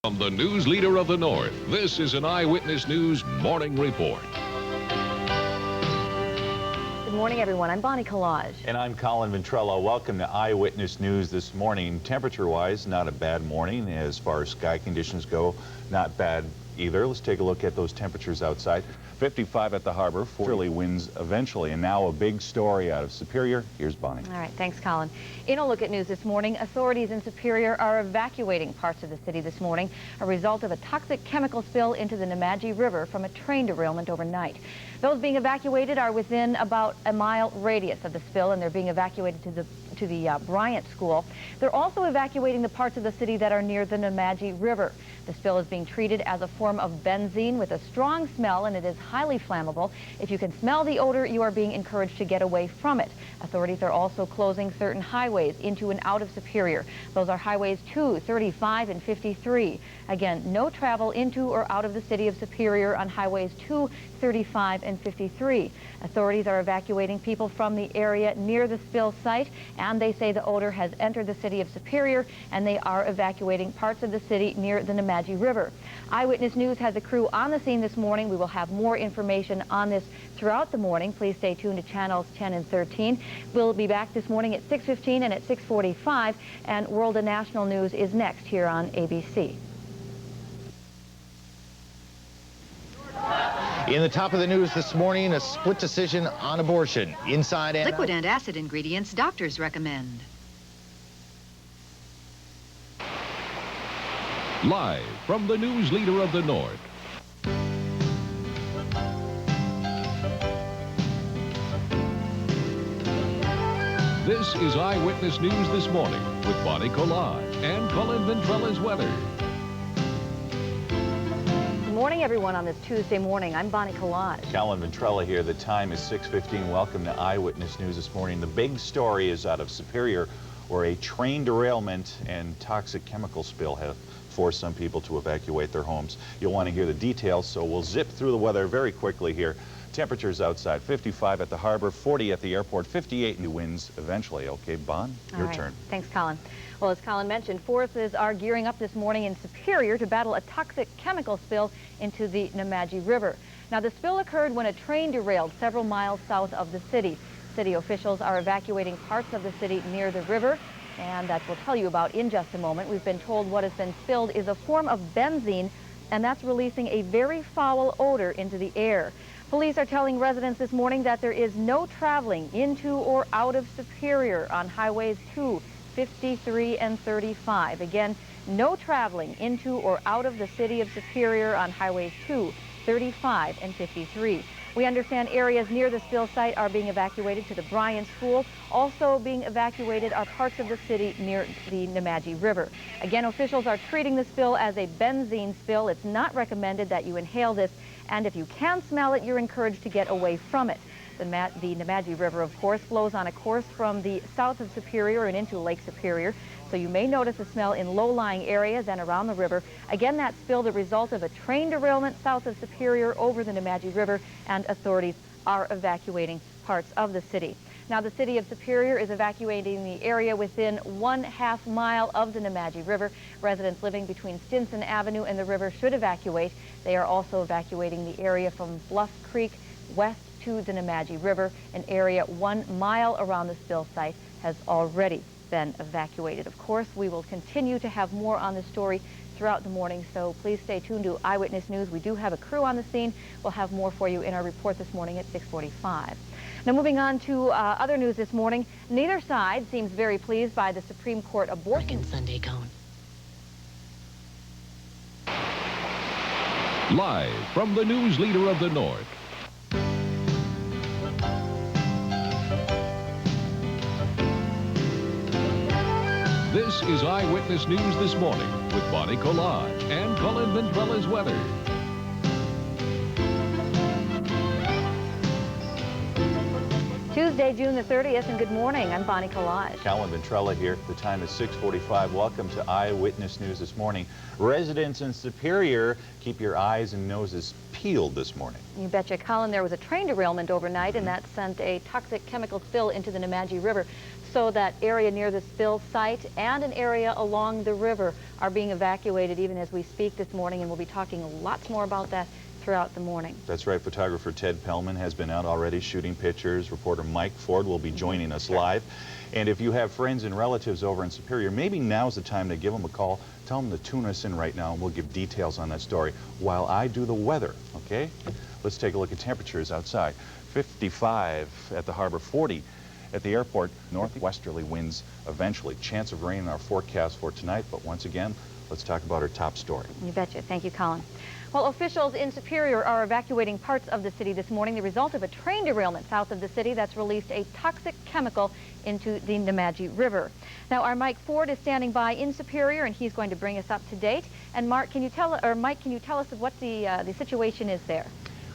From the news leader of the North, this is an Eyewitness News Morning Report. Good morning, everyone. I'm Bonnie Collage. And I'm Colin Ventrella. Welcome to Eyewitness News this morning. Temperature-wise, not a bad morning. As far as sky conditions go, not bad either. Let's take a look at those temperatures outside. 55 at the harbor, 40 winds eventually. And now a big story out of Superior. Here's Bonnie. All right, thanks, Colin. In a look at news this morning, authorities in Superior are evacuating parts of the city this morning, a result of a toxic chemical spill into the Nemadji River from a train derailment overnight. Those being evacuated are within about a mile radius of the spill, and they're being evacuated to the Bryant School. They're also evacuating the parts of the city that are near the Nemadji River. The spill is being treated as a form of benzene with a strong smell, and it is highly flammable. If you can smell the odor, you are being encouraged to get away from it. Authorities are also closing certain highways into and out of Superior. Those are highways 2, 35, and 53. Again, no travel into or out of the city of Superior on highways 2, 35, and 53. Authorities are evacuating people from the area near the spill site, and they say the odor has entered the city of Superior, and they are evacuating parts of the city near the Nemadji River. Eyewitness News has a crew on the scene this morning. We will have more information on this throughout the morning. Please stay tuned to channels 10 and 13. We'll be back this morning at 6:15 and at 6:45, and World and National News is next here on ABC. In the top of the news this morning, a split decision on abortion. Inside and liquid and acid ingredients doctors recommend. Live from the news leader of the North. This is Eyewitness News This Morning with Bonnie Collage and Colin Ventrella's weather. Good morning, everyone, on this Tuesday morning. I'm Bonnie Collage. Colin Ventrella here. The time is 6:15. Welcome to Eyewitness News this morning. The big story is out of Superior, where a train derailment and toxic chemical spill have forced some people to evacuate their homes. You'll want to hear the details, so we'll zip through the weather very quickly here. Temperatures outside, 55 at the harbor, 40 at the airport, 58 new winds eventually. Okay, Bon, your turn. Thanks, Colin. Well, as Colin mentioned, forces are gearing up this morning in Superior to battle a toxic chemical spill into the Nemadji River. Now, the spill occurred when a train derailed several miles south of the city. City officials are evacuating parts of the city near the river, and that we'll tell you about in just a moment. We've been told what has been spilled is a form of benzene, and that's releasing a very foul odor into the air. Police are telling residents this morning that there is no traveling into or out of Superior on highways 2, 53, and 35. Again, no traveling into or out of the city of Superior on highways 2, 35, and 53. We understand areas near the spill site are being evacuated to the Bryant School. Also being evacuated are parts of the city near the Nemadji River. Again, officials are treating the spill as a benzene spill. It's not recommended that you inhale this, and if you can smell it, you're encouraged to get away from it. The Nemadji River, of course, flows on a course from the south of Superior and into Lake Superior, so you may notice a smell in low-lying areas and around the river. Again, that spill the result of a train derailment south of Superior over the Nemadji River, and authorities are evacuating parts of the city. Now, the city of Superior is evacuating the area within 1/2 mile of the Nemadji River. Residents living between Stinson Avenue and the river should evacuate. They are also evacuating the area from Bluff Creek west to the Nemadji River. An area 1 mile around the spill site has already been evacuated. Of course, we will continue to have more on the story throughout the morning, so please stay tuned to Eyewitness News. We do have a crew on the scene. We'll have more for you in our report this morning at 6:45. Now, moving on to other news this morning, neither side seems very pleased by the Supreme Court abortion Sunday cone. Live from the news leader of the North. This is Eyewitness News This Morning with Bonnie Collage and Colin Ventrella's weather. Tuesday, June the 30th, and good morning. I'm Bonnie Collage. Colin Ventrella here. The time is 6:45. Welcome to Eyewitness News this morning. Residents in Superior, keep your eyes and noses peeled this morning. You betcha, Colin. There was a train derailment overnight, and that sent a toxic chemical spill into the Nemadji River. So that area near the spill site and an area along the river are being evacuated even as we speak this morning, and we'll be talking lots more about that throughout the morning. That's right. Photographer Ted Pellman has been out already shooting pictures. Reporter Mike Ford will be joining us live. And if you have friends and relatives over in Superior, maybe now's the time to give them a call. Tell them to tune us in right now, and we'll give details on that story while I do the weather, okay? Let's take a look at temperatures outside. 55 at the harbor, 40 at the airport. Northwesterly winds eventually. Chance of rain in our forecast for tonight, but once again, let's talk about our top story. You betcha. Thank you, Colin. Well, officials in Superior are evacuating parts of the city this morning, the result of a train derailment south of the city that's released a toxic chemical into the Nemadji River. Now, our Mike Ford is standing by in Superior, and he's going to bring us up to date. And Mike, can you tell us what the situation is there?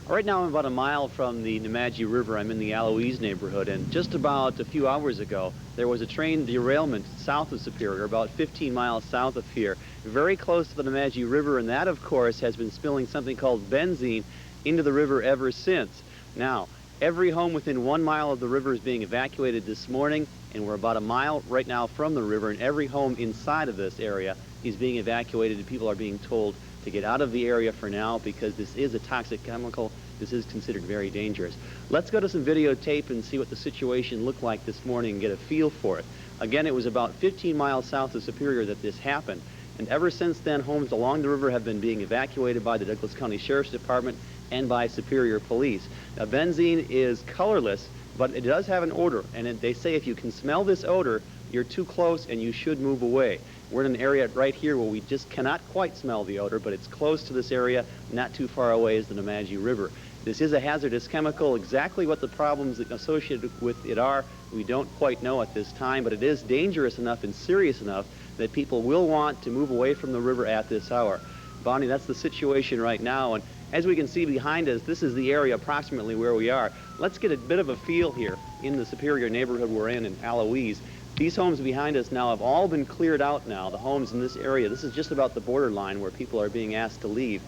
Right now I'm about a mile from the Nemadji River. I'm in the Eloise neighborhood, and just about a few hours ago there was a train derailment south of Superior, about 15 miles south of here, very close to the Nemadji River, and that of course has been spilling something called benzene into the river ever since. Now, every home within 1 mile of the river is being evacuated this morning, and we're about a mile right now from the river, and every home inside of this area is being evacuated, and people are being told to get out of the area for now because this is a toxic chemical. This is considered very dangerous. Let's go to some videotape and see what the situation looked like this morning and get a feel for it. Again, it was about 15 miles south of Superior that this happened, and ever since then homes along the river have been being evacuated by the Douglas County Sheriff's Department and by Superior Police. Now, benzene is colorless, but it does have an odor, and they say if you can smell this odor, you're too close and you should move away. We're in an area right here where we just cannot quite smell the odor, but it's close to this area. Not too far away is the Nemadji River. This is a hazardous chemical. Exactly what the problems associated with it are, we don't quite know at this time, but it is dangerous enough and serious enough that people will want to move away from the river at this hour. Bonnie, that's the situation right now, and as we can see behind us, this is the area approximately where we are. Let's get a bit of a feel here in the Superior neighborhood we're in Eloise. These homes behind us now have all been cleared out now, the homes in this area. This is just about the borderline where people are being asked to leave.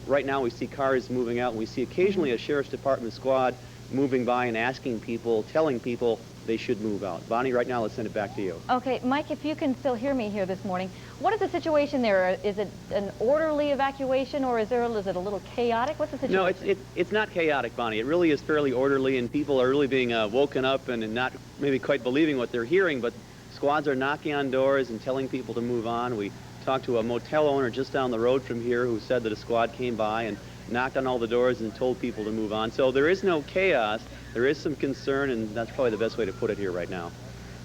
Right now we see cars moving out, and we see occasionally a Sheriff's Department squad moving by and asking people, telling people they should move out. Bonnie, right now let's send it back to you. Okay, Mike, if you can still hear me here this morning, what is the situation there? Is it an orderly evacuation, or is it a little chaotic? What's the situation? No, it's not chaotic, Bonnie. It really is fairly orderly, and people are really being woken up and not maybe quite believing what they're hearing, but squads are knocking on doors and telling people to move on. We talked to a motel owner just down the road from here who said that a squad came by and knocked on all the doors and told people to move on. So there is no chaos. There is some concern, and that's probably the best way to put it here right now.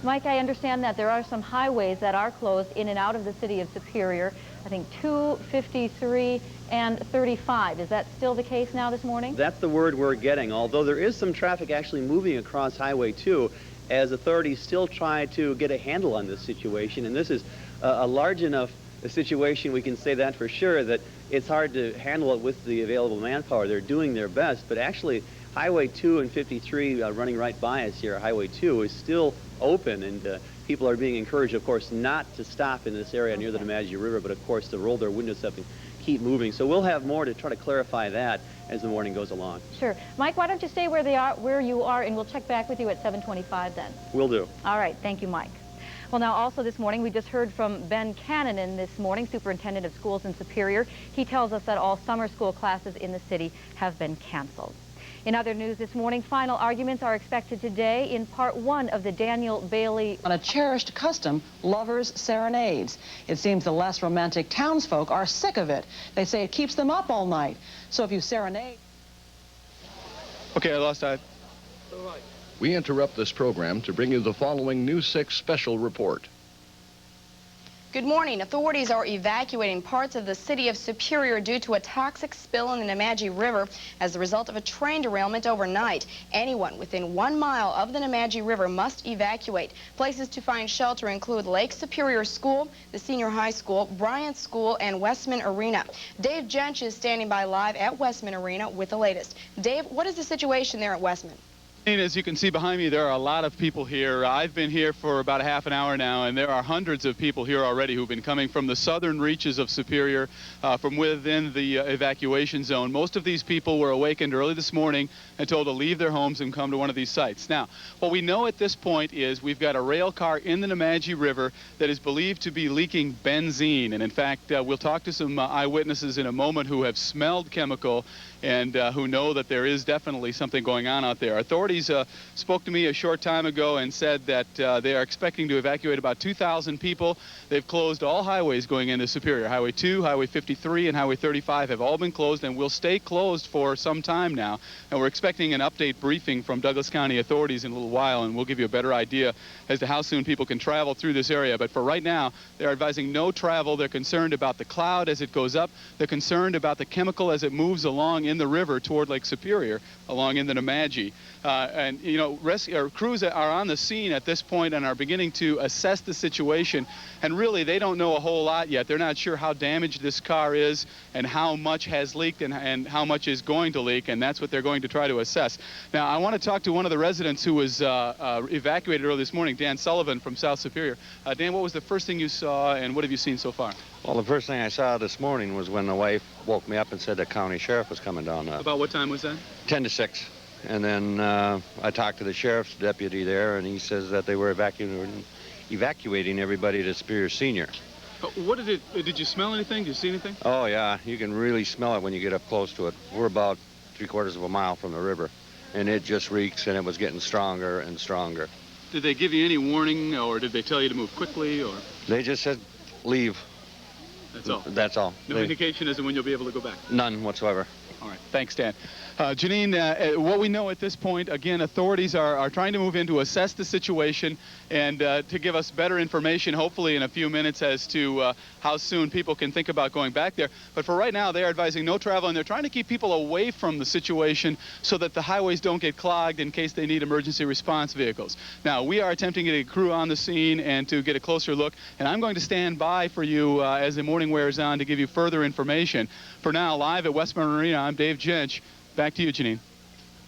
Mike, I understand that there are some highways that are closed in and out of the city of Superior. I think 2, 53, and 35. Is that still the case now this morning? That's the word we're getting, although there is some traffic actually moving across Highway 2 as authorities still try to get a handle on this situation. And this is a large enough situation, we can say that for sure, that it's hard to handle it with the available manpower. They're doing their best, but actually Highway 2 and 53 running right by us here, Highway 2 is still open, and people are being encouraged, of course, not to stop in this area near the Nemadji River, but of course to roll their windows up and keep moving. So we'll have more to try to clarify that as the morning goes along. Sure. Mike, why don't you stay where you are, and we'll check back with you at 7:25 then. Will do. All right. Thank you, Mike. Well, now also this morning, we just heard from Ben Cannonen this morning, Superintendent of Schools in Superior. He tells us that all summer school classes in the city have been canceled. In other news this morning, final arguments are expected today in Part 1 of the Daniel Bailey... On a cherished custom, lovers' serenades. It seems the less romantic townsfolk are sick of it. They say it keeps them up all night. So if you serenade... Okay, I lost eye. All right. We interrupt this program to bring you the following News 6 special report. Good morning. Authorities are evacuating parts of the city of Superior due to a toxic spill in the Nemadji River as a result of a train derailment overnight. Anyone within 1 mile of the Nemadji River must evacuate. Places to find shelter include Lake Superior School, the Senior High School, Bryant School, and Westman Arena. Dave Jench is standing by live at Westman Arena with the latest. Dave, what is the situation there at Westman? As you can see behind me, there are a lot of people here. I've been here for about a half an hour now, and there are hundreds of people here already who've been coming from the southern reaches of Superior, from within the evacuation zone. Most of these people were awakened early this morning and told to leave their homes and come to one of these sites. Now, what we know at this point is we've got a rail car in the Nemadji River that is believed to be leaking benzene. And in fact, we'll talk to some eyewitnesses in a moment who have smelled chemical and who know that there is definitely something going on out there. Authorities spoke to me a short time ago and said that they are expecting to evacuate about 2,000 people. They've closed all highways going into Superior. Highway 2, Highway 53, and Highway 35 have all been closed and will stay closed for some time now. And we're expecting an update briefing from Douglas County authorities in a little while, and we'll give you a better idea as to how soon people can travel through this area. But for right now, they're advising no travel. They're concerned about the cloud as it goes up. They're concerned about the chemical as it moves along in the river toward Lake Superior, along in the Nemadji. And, you know, crews are on the scene at this point and are beginning to assess the situation. And really, they don't know a whole lot yet. They're not sure how damaged this car is and how much has leaked and how much is going to leak, and that's what they're going to try to assess. Now, I want to talk to one of the residents who was evacuated early this morning, Dan Sullivan from South Superior. Dan, what was the first thing you saw, and what have you seen so far? Well, the first thing I saw this morning was when the wife woke me up and said the county sheriff was coming down. About what time was that? 10 to 6. And then I talked to the sheriff's deputy there, and he says that they were evacuating everybody to Superior Senior. What did you smell anything? Did you see anything? Oh, yeah. You can really smell it when you get up close to it. We're about 3/4 of a mile from the river, and it just reeks, and it was getting stronger and stronger. Did they give you any warning, or did they tell you to move quickly, or? They just said, leave. That's all? That's all. No indication as to when you'll be able to go back? None whatsoever. All right. Thanks, Dan. Janine, what we know at this point, again, authorities are trying to move in to assess the situation and to give us better information, hopefully in a few minutes, as to how soon people can think about going back there. But for right now, they are advising no travel, and they're trying to keep people away from the situation so that the highways don't get clogged in case they need emergency response vehicles. Now, we are attempting to get a crew on the scene and to get a closer look, and I'm going to stand by for you as the morning wears on to give you further information. For now, live at Westmont Arena, I'm Dave Jench. Back to you, Janine.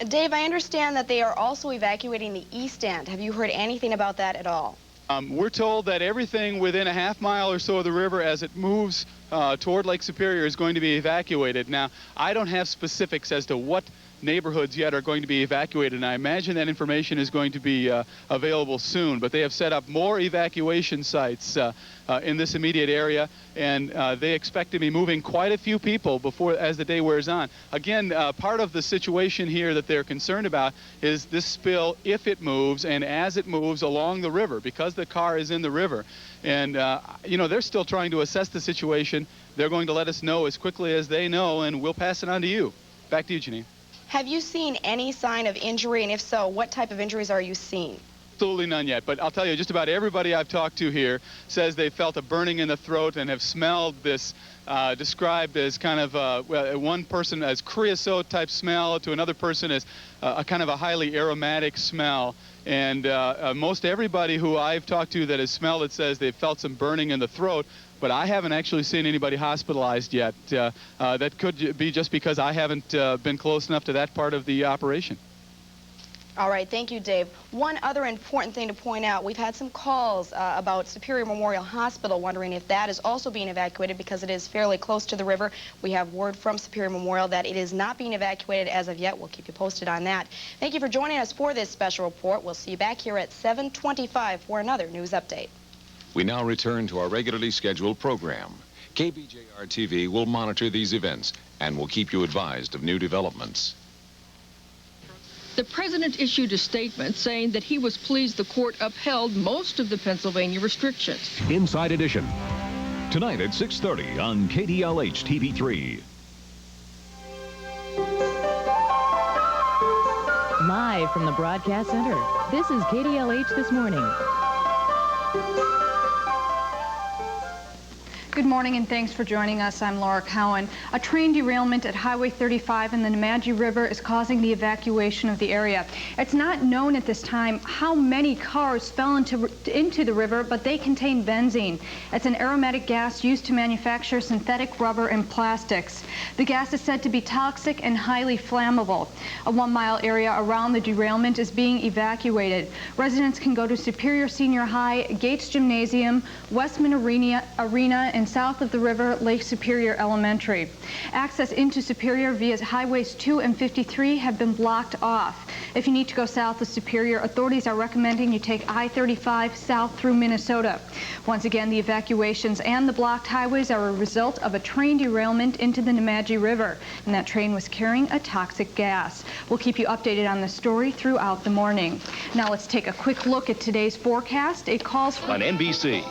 Dave, I understand that they are also evacuating the east end. Have you heard anything about that at all? We're told that everything within a half mile or so of the river as it moves toward Lake Superior is going to be evacuated. Now, I don't have specifics as to what neighborhoods yet are going to be evacuated, and I imagine that information is going to be available soon. But they have set up more evacuation sites in this immediate area, and they expect to be moving quite a few people as the day wears on. Again, part of the situation here that they're concerned about is this spill, if it moves and as it moves along the river, because the car is in the river. And, you know, they're still trying to assess the situation. They're going to let us know as quickly as they know, and we'll pass it on to you. Back to you, Janine. Have you seen any sign of injury, and if so, what type of injuries are you seeing? Absolutely none yet, but I'll tell you, just about everybody I've talked to here says they felt a burning in the throat and have smelled this described as kind of one person as creosote type smell, to another person as a kind of a highly aromatic smell. And most everybody who I've talked to that has smelled it says they've felt some burning in the throat, but I haven't actually seen anybody hospitalized yet. That could be just because I haven't been close enough to that part of the operation. All right, thank you, Dave. One other important thing to point out, we've had some calls about Superior Memorial Hospital, wondering if that is also being evacuated because it is fairly close to the river. We have word from Superior Memorial that it is not being evacuated as of yet. We'll keep you posted on that. Thank you for joining us for this special report. We'll see you back here at 7:25 for another news update. We now return to our regularly scheduled program. KBJR-TV will monitor these events and will keep you advised of new developments. The president issued a statement saying that he was pleased the court upheld most of the Pennsylvania restrictions. Inside Edition, tonight at 6:30 on KDLH TV3. Live from the Broadcast Center, this is KDLH This Morning. Good morning and thanks for joining us. I'm Laura Cowan. A train derailment at Highway 35 in the Nemadji River is causing the evacuation of the area. It's not known at this time how many cars fell into the river, but they contain benzene. It's an aromatic gas used to manufacture synthetic rubber and plastics. The gas is said to be toxic and highly flammable. A 1-mile area around the derailment is being evacuated. Residents can go to Superior Senior High, Gates Gymnasium, Westman Arena, and south of the river, Lake Superior Elementary. Access into Superior via Highways 2 and 53 have been blocked off. If you need to go south of Superior, authorities are recommending you take I-35 south through Minnesota. Once again, the evacuations and the blocked highways are a result of a train derailment into the Nemadji River, and that train was carrying a toxic gas. We'll keep you updated on the story throughout the morning. Now let's take a quick look at today's forecast. It calls for... On NBC.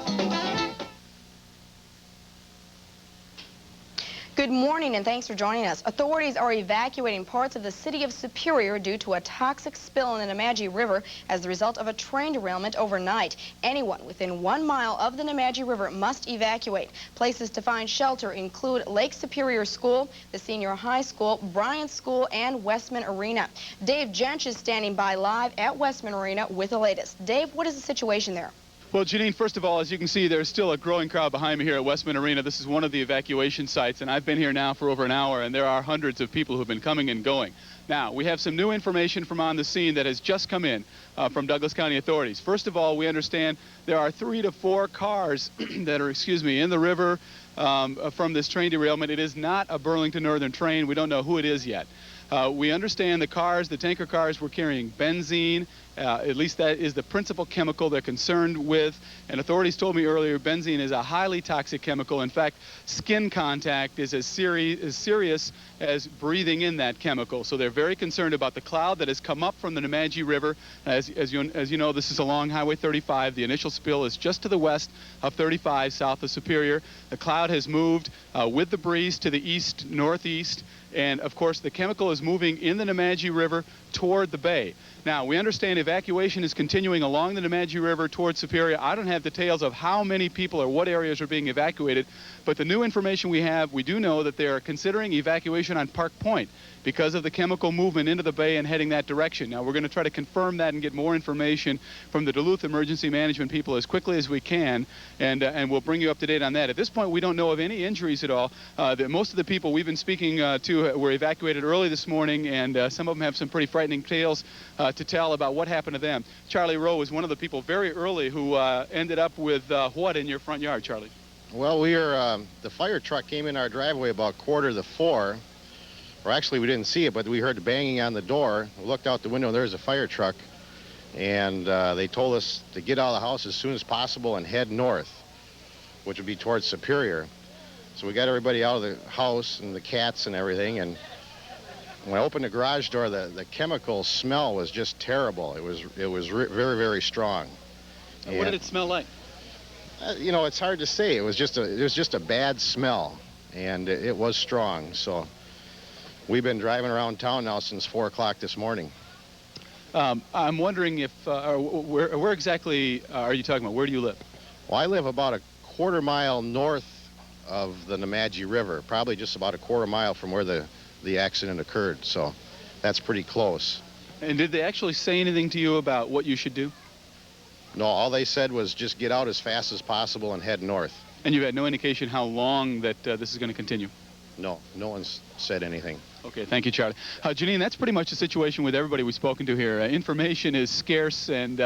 Good morning and thanks for joining us. Authorities are evacuating parts of the city of Superior due to a toxic spill in the Nemadji River as the result of a train derailment overnight. Anyone within 1 mile of the Nemadji River must evacuate. Places to find shelter include Lake Superior School, the Senior High School, Bryant School, and Westman Arena. Dave Jench is standing by live at Westman Arena with the latest. Dave, what is the situation there? Well, Janine, first of all, as you can see, there's still a growing crowd behind me here at Westman Arena. This is one of the evacuation sites, and I've been here now for over an hour, and there are hundreds of people who've been coming and going. Now, we have some new information from on the scene that has just come in from Douglas County authorities. First of all, we understand there are 3 to 4 cars that are, in the river from this train derailment. It is not a Burlington Northern train. We don't know who it is yet. We understand the tanker cars were carrying benzene. At least that is the principal chemical they're concerned with. And authorities told me earlier benzene is a highly toxic chemical. In fact, skin contact is as serious as breathing in that chemical. So they're very concerned about the cloud that has come up from the Nemadji River. As you know, this is along Highway 35. The initial spill is just to the west of 35, south of Superior. The cloud has moved with the breeze to the east-northeast. And, of course, the chemical is moving in the Nemadji River toward the bay. Now, we understand evacuation is continuing along the Nemadji River toward Superior. I don't have details of how many people or what areas are being evacuated, but the new information we have, we do know that they are considering evacuation on Park Point because of the chemical movement into the bay and heading that direction. Now, we're going to try to confirm that and get more information from the Duluth emergency management people as quickly as we can, and we'll bring you up to date on that. At this point, we don't know of any injuries at all. Most of the people we've been speaking to were evacuated early this morning, and some of them have some pretty frightening tales to tell about what happened to them. Charlie Rowe was one of the people very early who ended up with what in your front yard, Charlie? Well, the fire truck came in our driveway about 3:45. Or actually, we didn't see it, but we heard the banging on the door. We looked out the window, and there's a fire truck. And they told us to get out of the house as soon as possible and head north, which would be towards Superior. So we got everybody out of the house and the cats and everything. And when I opened the garage door, the chemical smell was just terrible. It was very, very strong. And what did it smell like? You know, it's hard to say. It was just a bad smell, and it was strong. So we've been driving around town now since 4 o'clock this morning. I'm wondering if, where exactly are you talking about? Where do you live? Well, I live about a 1/4 mile north of the Nemadji River, probably just about a 1/4 mile from where the accident occurred. So that's pretty close. And did they actually say anything to you about what you should do? No, all they said was just get out as fast as possible and head north. And you had no indication how long that this is going to continue? No, no one's said anything. Okay, thank you, Charlie. Janine, that's pretty much the situation with everybody we've spoken to here. Information is scarce, and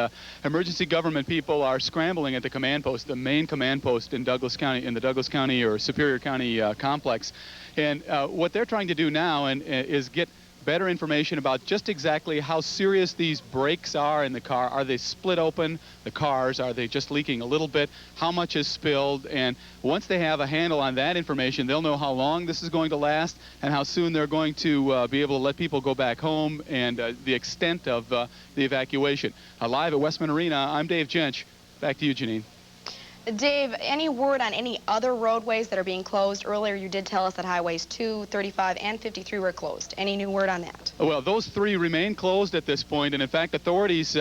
emergency government people are scrambling at the command post, the main command post in Douglas County, in the Douglas County or Superior County complex. And what they're trying to do now is get better information about just exactly how serious these breaks are in the car. Are they split open, the cars? Are they just leaking a little bit? How much is spilled? And once they have a handle on that information, they'll know how long this is going to last and how soon they're going to be able to let people go back home and the extent of the evacuation. Live at Westman Arena, I'm Dave Jench. Back to you, Janine. Dave, any word on any other roadways that are being closed? Earlier you did tell us that highways 2, 35, and 53 were closed. Any new word on that? Well, those 3 remain closed at this point, and in fact, authorities,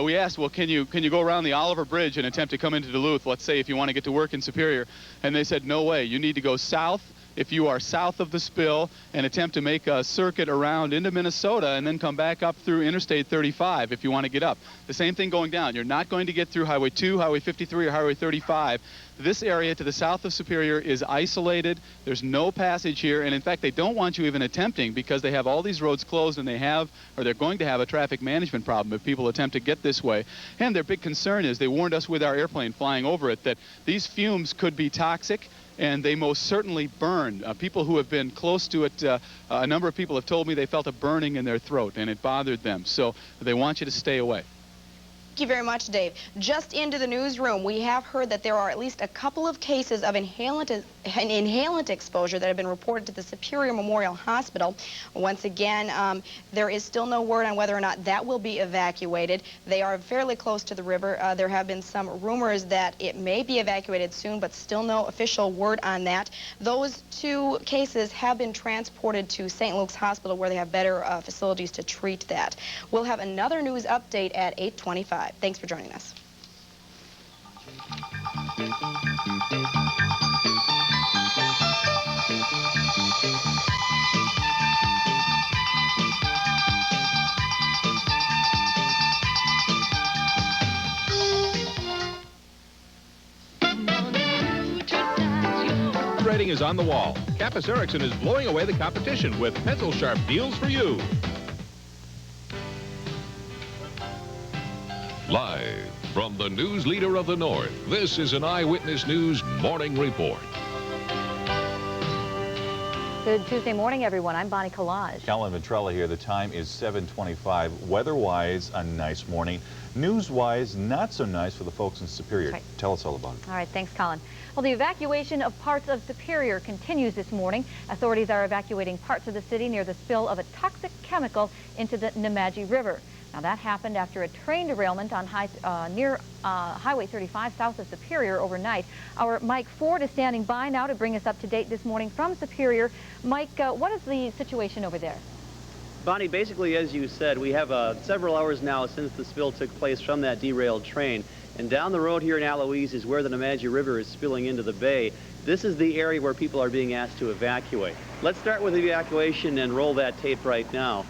we asked, well, can you go around the Oliver Bridge and attempt to come into Duluth, let's say, if you want to get to work in Superior? And they said, no way. You need to go south if you are south of the spill and attempt to make a circuit around into Minnesota and then come back up through Interstate 35 if you want to get up. The same thing going down. You're not going to get through Highway 2, Highway 53, or Highway 35. This area to the south of Superior is isolated. There's no passage here, and in fact, they don't want you even attempting because they have all these roads closed, and they're going to have a traffic management problem if people attempt to get this way. And their big concern is, they warned us with our airplane flying over it, that these fumes could be toxic, and they most certainly burn. People who have been close to it, a number of people have told me they felt a burning in their throat, and it bothered them. So they want you to stay away. Thank you very much, Dave. Just into the newsroom, we have heard that there are at least a couple of cases of inhalant exposure that have been reported to the Superior Memorial Hospital. Once again, there is still no word on whether or not that will be evacuated. They are fairly close to the river. There have been some rumors that it may be evacuated soon, but still no official word on that. Those 2 cases have been transported to St. Luke's Hospital, where they have better facilities to treat that. We'll have another news update at 8:25. Thanks for joining us. Rating is on the wall. Kappas Erickson is blowing away the competition with pencil-sharp deals for you. Live from the news leader of the North, this is an Eyewitness News Morning Report. Good Tuesday morning, everyone. I'm Bonnie Collage. Helen Ventrella here. The time is 7:25. Weather-wise, a nice morning. News-wise, not so nice for the folks in Superior. Right. Tell us all about it. All right, thanks, Colin. Well, the evacuation of parts of Superior continues this morning. Authorities are evacuating parts of the city near the spill of a toxic chemical into the Nemadji River. Now, that happened after a train derailment on near Highway 35 south of Superior overnight. Our Mike Ford is standing by now to bring us up to date this morning from Superior. Mike, what is the situation over there? Bonnie, basically, as you said, we have several hours now since the spill took place from that derailed train. And down the road here in Eloise is where the Nemadji River is spilling into the bay. This is the area where people are being asked to evacuate. Let's start with the evacuation and roll that tape right now.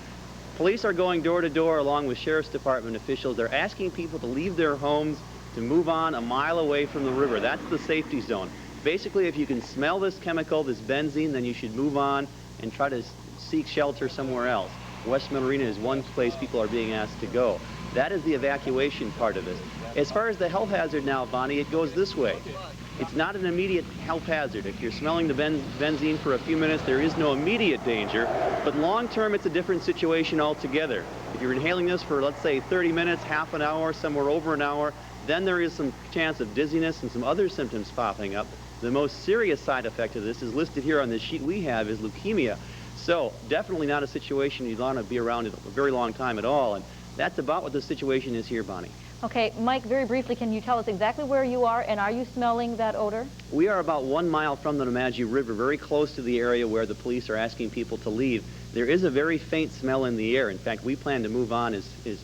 Police are going door to door along with Sheriff's Department officials. They're asking people to leave their homes, to move on a mile away from the river. That's the safety zone. Basically, if you can smell this chemical, this benzene, then you should move on and try to seek shelter somewhere else. West Mill Arena is one place people are being asked to go. That is the evacuation part of this. As far as the health hazard now, Bonnie, it goes this way. It's not an immediate health hazard. If you're smelling the benzene for a few minutes, there is no immediate danger. But long term, it's a different situation altogether. If you're inhaling this for, let's say, 30 minutes, half an hour, somewhere over an hour, then there is some chance of dizziness and some other symptoms popping up. The most serious side effect of this is listed here on this sheet we have is leukemia. So definitely not a situation you'd want to be around in a very long time at all. And that's about what the situation is here, Bonnie. Okay, Mike, very briefly, can you tell us exactly where you are, and are you smelling that odor? We are about 1 mile from the Nemadji River, very close to the area where the police are asking people to leave. There is a very faint smell in the air. In fact, we plan to move on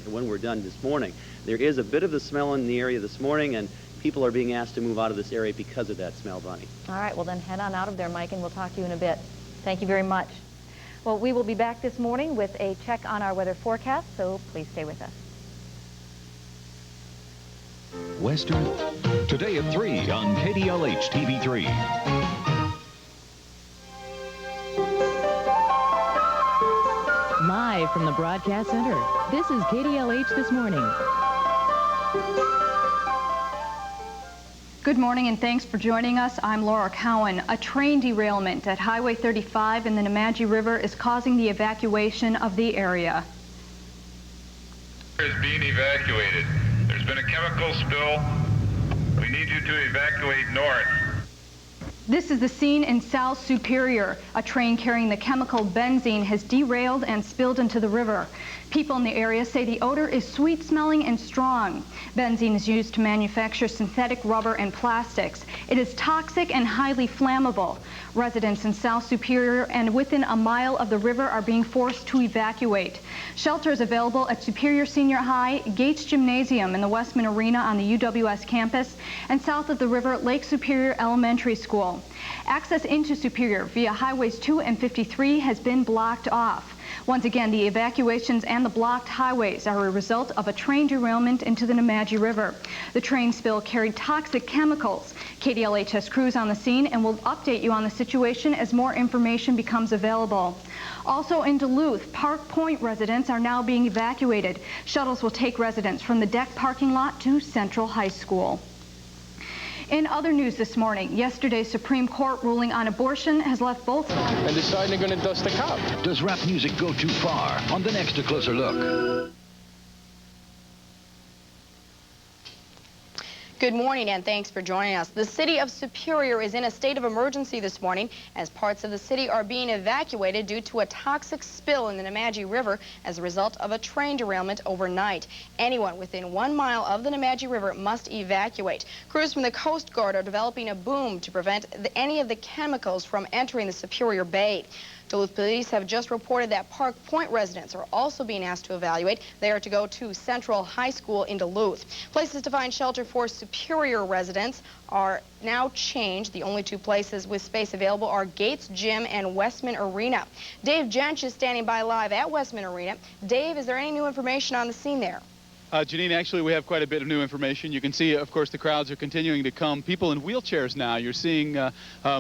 when we're done this morning. There is a bit of the smell in the area this morning, and people are being asked to move out of this area because of that smell, Bonnie. All right, well then head on out of there, Mike, and we'll talk to you in a bit. Thank you very much. Well, we will be back this morning with a check on our weather forecast, so please stay with us. Western, today at 3 on KDLH TV3. Live from the Broadcast Center, this is KDLH This Morning. Good morning and thanks for joining us. I'm Laura Cowan. A train derailment at Highway 35 in the Nemadji River is causing the evacuation of the area. Is being evacuated. There's been a chemical spill. We need you to evacuate north. This is the scene in South Superior. A train carrying the chemical benzene has derailed and spilled into the river. People in the area say the odor is sweet-smelling and strong. Benzene is used to manufacture synthetic rubber and plastics. It is toxic and highly flammable. Residents in South Superior and within a mile of the river are being forced to evacuate. Shelter is available at Superior Senior High, Gates Gymnasium in the Westman Arena on the UWS campus, and south of the river, Lake Superior Elementary School. Access into Superior via Highways 2 and 53 has been blocked off. Once again, the evacuations and the blocked highways are a result of a train derailment into the Nemadji River. The train spill carried toxic chemicals. KDLH has crews on the scene and will update you on the situation as more information becomes available. Also in Duluth, Park Point residents are now being evacuated. Shuttles will take residents from the deck parking lot to Central High School. In other news this morning, yesterday's Supreme Court ruling on abortion has left both sides and deciding they're going to dust the cop. Does rap music go too far? On the next A Closer Look. Good morning and thanks for joining us. The city of Superior is in a state of emergency this morning as parts of the city are being evacuated due to a toxic spill in the Nemadji River as a result of a train derailment overnight. Anyone within 1 mile of the Nemadji River must evacuate. Crews from the Coast Guard are developing a boom to prevent any of the chemicals from entering the Superior Bay. Duluth police have just reported that Park Point residents are also being asked to evacuate. They are to go to Central High School in Duluth. Places to find shelter for Superior residents are now changed. The only two places with space available are Gates Gym and Westman Arena. Dave Jench is standing by live at Westman Arena. Dave, is there any new information on the scene there? Janine, actually, we have quite a bit of new information. You can see, of course, the crowds are continuing to come. People in wheelchairs now. You're seeing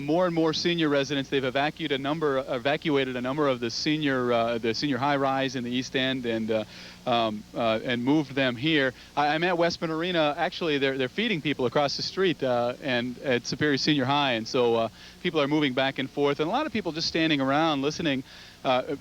more and more senior residents. They've evacuated a number of the senior high-rise in the East End and moved them here. I'm at Westman Arena. Actually, they're feeding people across the street and at Superior Senior High, and so people are moving back and forth, and a lot of people just standing around listening.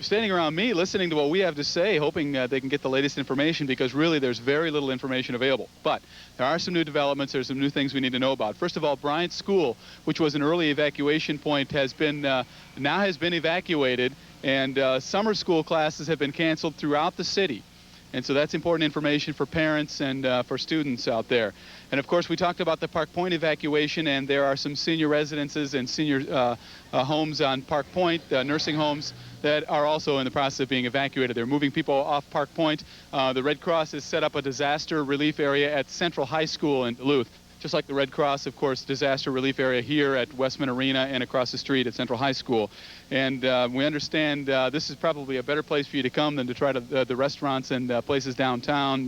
Standing around me, listening to what we have to say, hoping they can get the latest information, because really there's very little information available. But there are some new developments. There's some new things we need to know about. First of all, Bryant School, which was an early evacuation point, has been now has been evacuated, and summer school classes have been canceled throughout the city. And so that's important information for parents and for students out there. And of course, we talked about the Park Point evacuation, and there are some senior residences and senior homes on Park Point, nursing homes, that are also in the process of being evacuated. They're moving people off Park Point. The Red Cross has set up a disaster relief area at Central High School in Duluth. Just like the Red Cross, of course, disaster relief area here at Westman Arena and across the street at Central High School. And we understand this is probably a better place for you to come than to try to the restaurants and places downtown.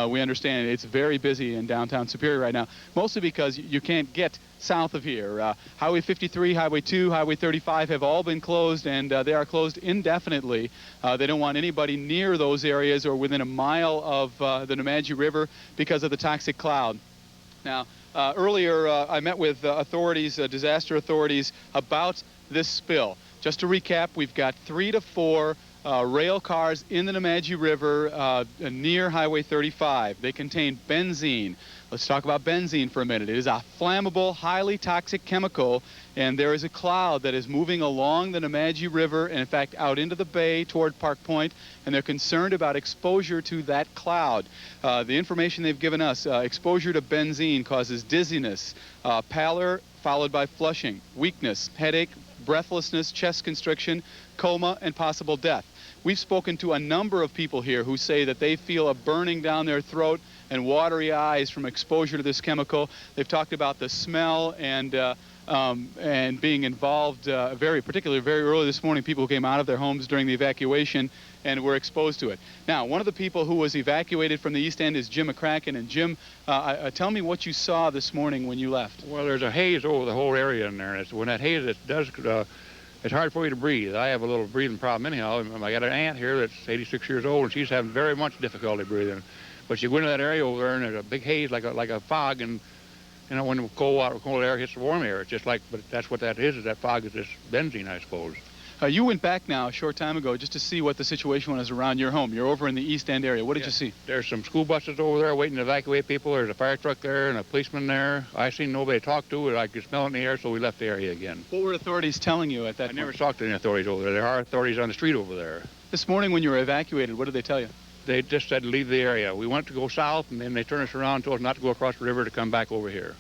We understand it's very busy in downtown Superior right now, mostly because you can't get south of here. Highway 53, Highway 2, Highway 35 have all been closed, and they are closed indefinitely. They don't want anybody near those areas or within a mile of the Nemadji River because of the toxic cloud. Now, earlier I met with authorities, disaster authorities, about this spill. Just to recap, we've got 3 to 4 rail cars in the Nemadji River near Highway 35. They contain benzene. Let's talk about benzene for a minute. It is a flammable, highly toxic chemical, and there is a cloud that is moving along the Nemadji River and, in fact, out into the bay toward Park Point, and they're concerned about exposure to that cloud. The information they've given us, exposure to benzene causes dizziness, pallor followed by flushing, weakness, headache, breathlessness, chest constriction, coma, and possible death. We've spoken to a number of people here who say that they feel a burning down their throat and watery eyes from exposure to this chemical. They've talked about the smell and being involved particularly very early this morning. People who came out of their homes during the evacuation and were exposed to it. Now, one of the people who was evacuated from the East End is Jim McCracken. And Jim, tell me what you saw this morning when you left. Well, there's a haze over the whole area in there. When that haze, it does, it's hard for you to breathe. I have a little breathing problem anyhow. I got an aunt here that's 86 years old, and she's having very much difficulty breathing. But you go into that area over there, and there's a big haze, like a fog, and you know, when the cold air hits the warm air, it's just like, but that's what that is that fog is this benzene, I suppose. You went back now a short time ago just to see what the situation was around your home. You're over in the East End area. What did you see? There's some school buses over there waiting to evacuate people. There's a fire truck there and a policeman there. I seen nobody to talk to. I could smell it in the air, so we left the area again. What were authorities telling you at that point? I never talked to any authorities over there. There are authorities on the street over there. This morning when you were evacuated, what did they tell you? They just said leave the area. We wanted to go south, and then they turned us around and told us not to go across the river to come back over here.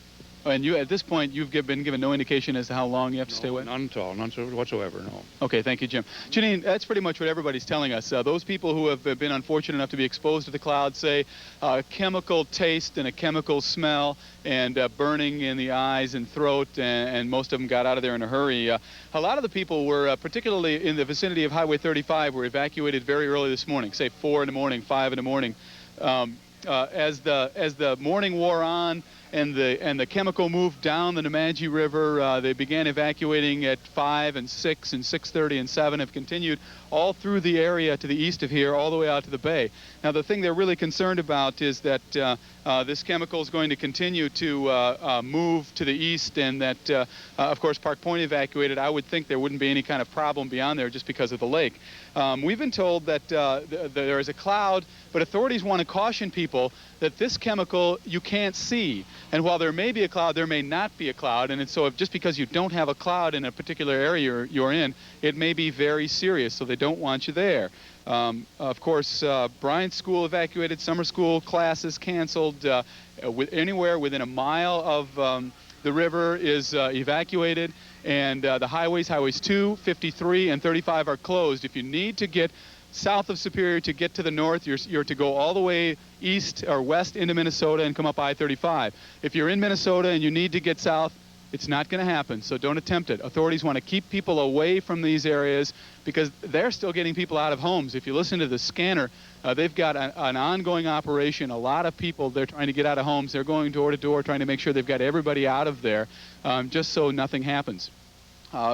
And you, at this point, you've been given no indication as to how long you have to stay away? None at all, none whatsoever, no. Okay, thank you, Jim. Janine, that's pretty much what everybody's telling us. Those people who have been unfortunate enough to be exposed to the cloud say a chemical taste and a chemical smell and burning in the eyes and throat, and most of them got out of there in a hurry. A lot of the people were, particularly in the vicinity of Highway 35, were evacuated very early this morning, say 4 in the morning, 5 in the morning. As the morning wore on, and the chemical moved down the Nemadji River, they began evacuating at 5 and 6 and 6:30 and 7, have continued all through the area to the east of here, all the way out to the bay. Now, the thing they're really concerned about is that this chemical is going to continue to move to the east, and that, of course, Park Point evacuated. I would think there wouldn't be any kind of problem beyond there just because of the lake. We've been told that there is a cloud, but authorities want to caution people that this chemical you can't see. And while there may be a cloud, there may not be a cloud. And so just because you don't have a cloud in a particular area you're in, it may be very serious, so they don't want you there. Of course, Bryant's school evacuated, summer school classes canceled. Anywhere within a mile of the river is evacuated, and the highways 2, 53, and 35 are closed. If you need to get south of Superior to get to the north, you're to go all the way east or west into Minnesota and come up I-35. If you're in Minnesota and you need to get south, it's not going to happen, so don't attempt it. Authorities want to keep people away from these areas because they're still getting people out of homes. If you listen to the scanner, they've got an ongoing operation. A lot of people, they're trying to get out of homes. They're going door to door trying to make sure they've got everybody out of there, just so nothing happens.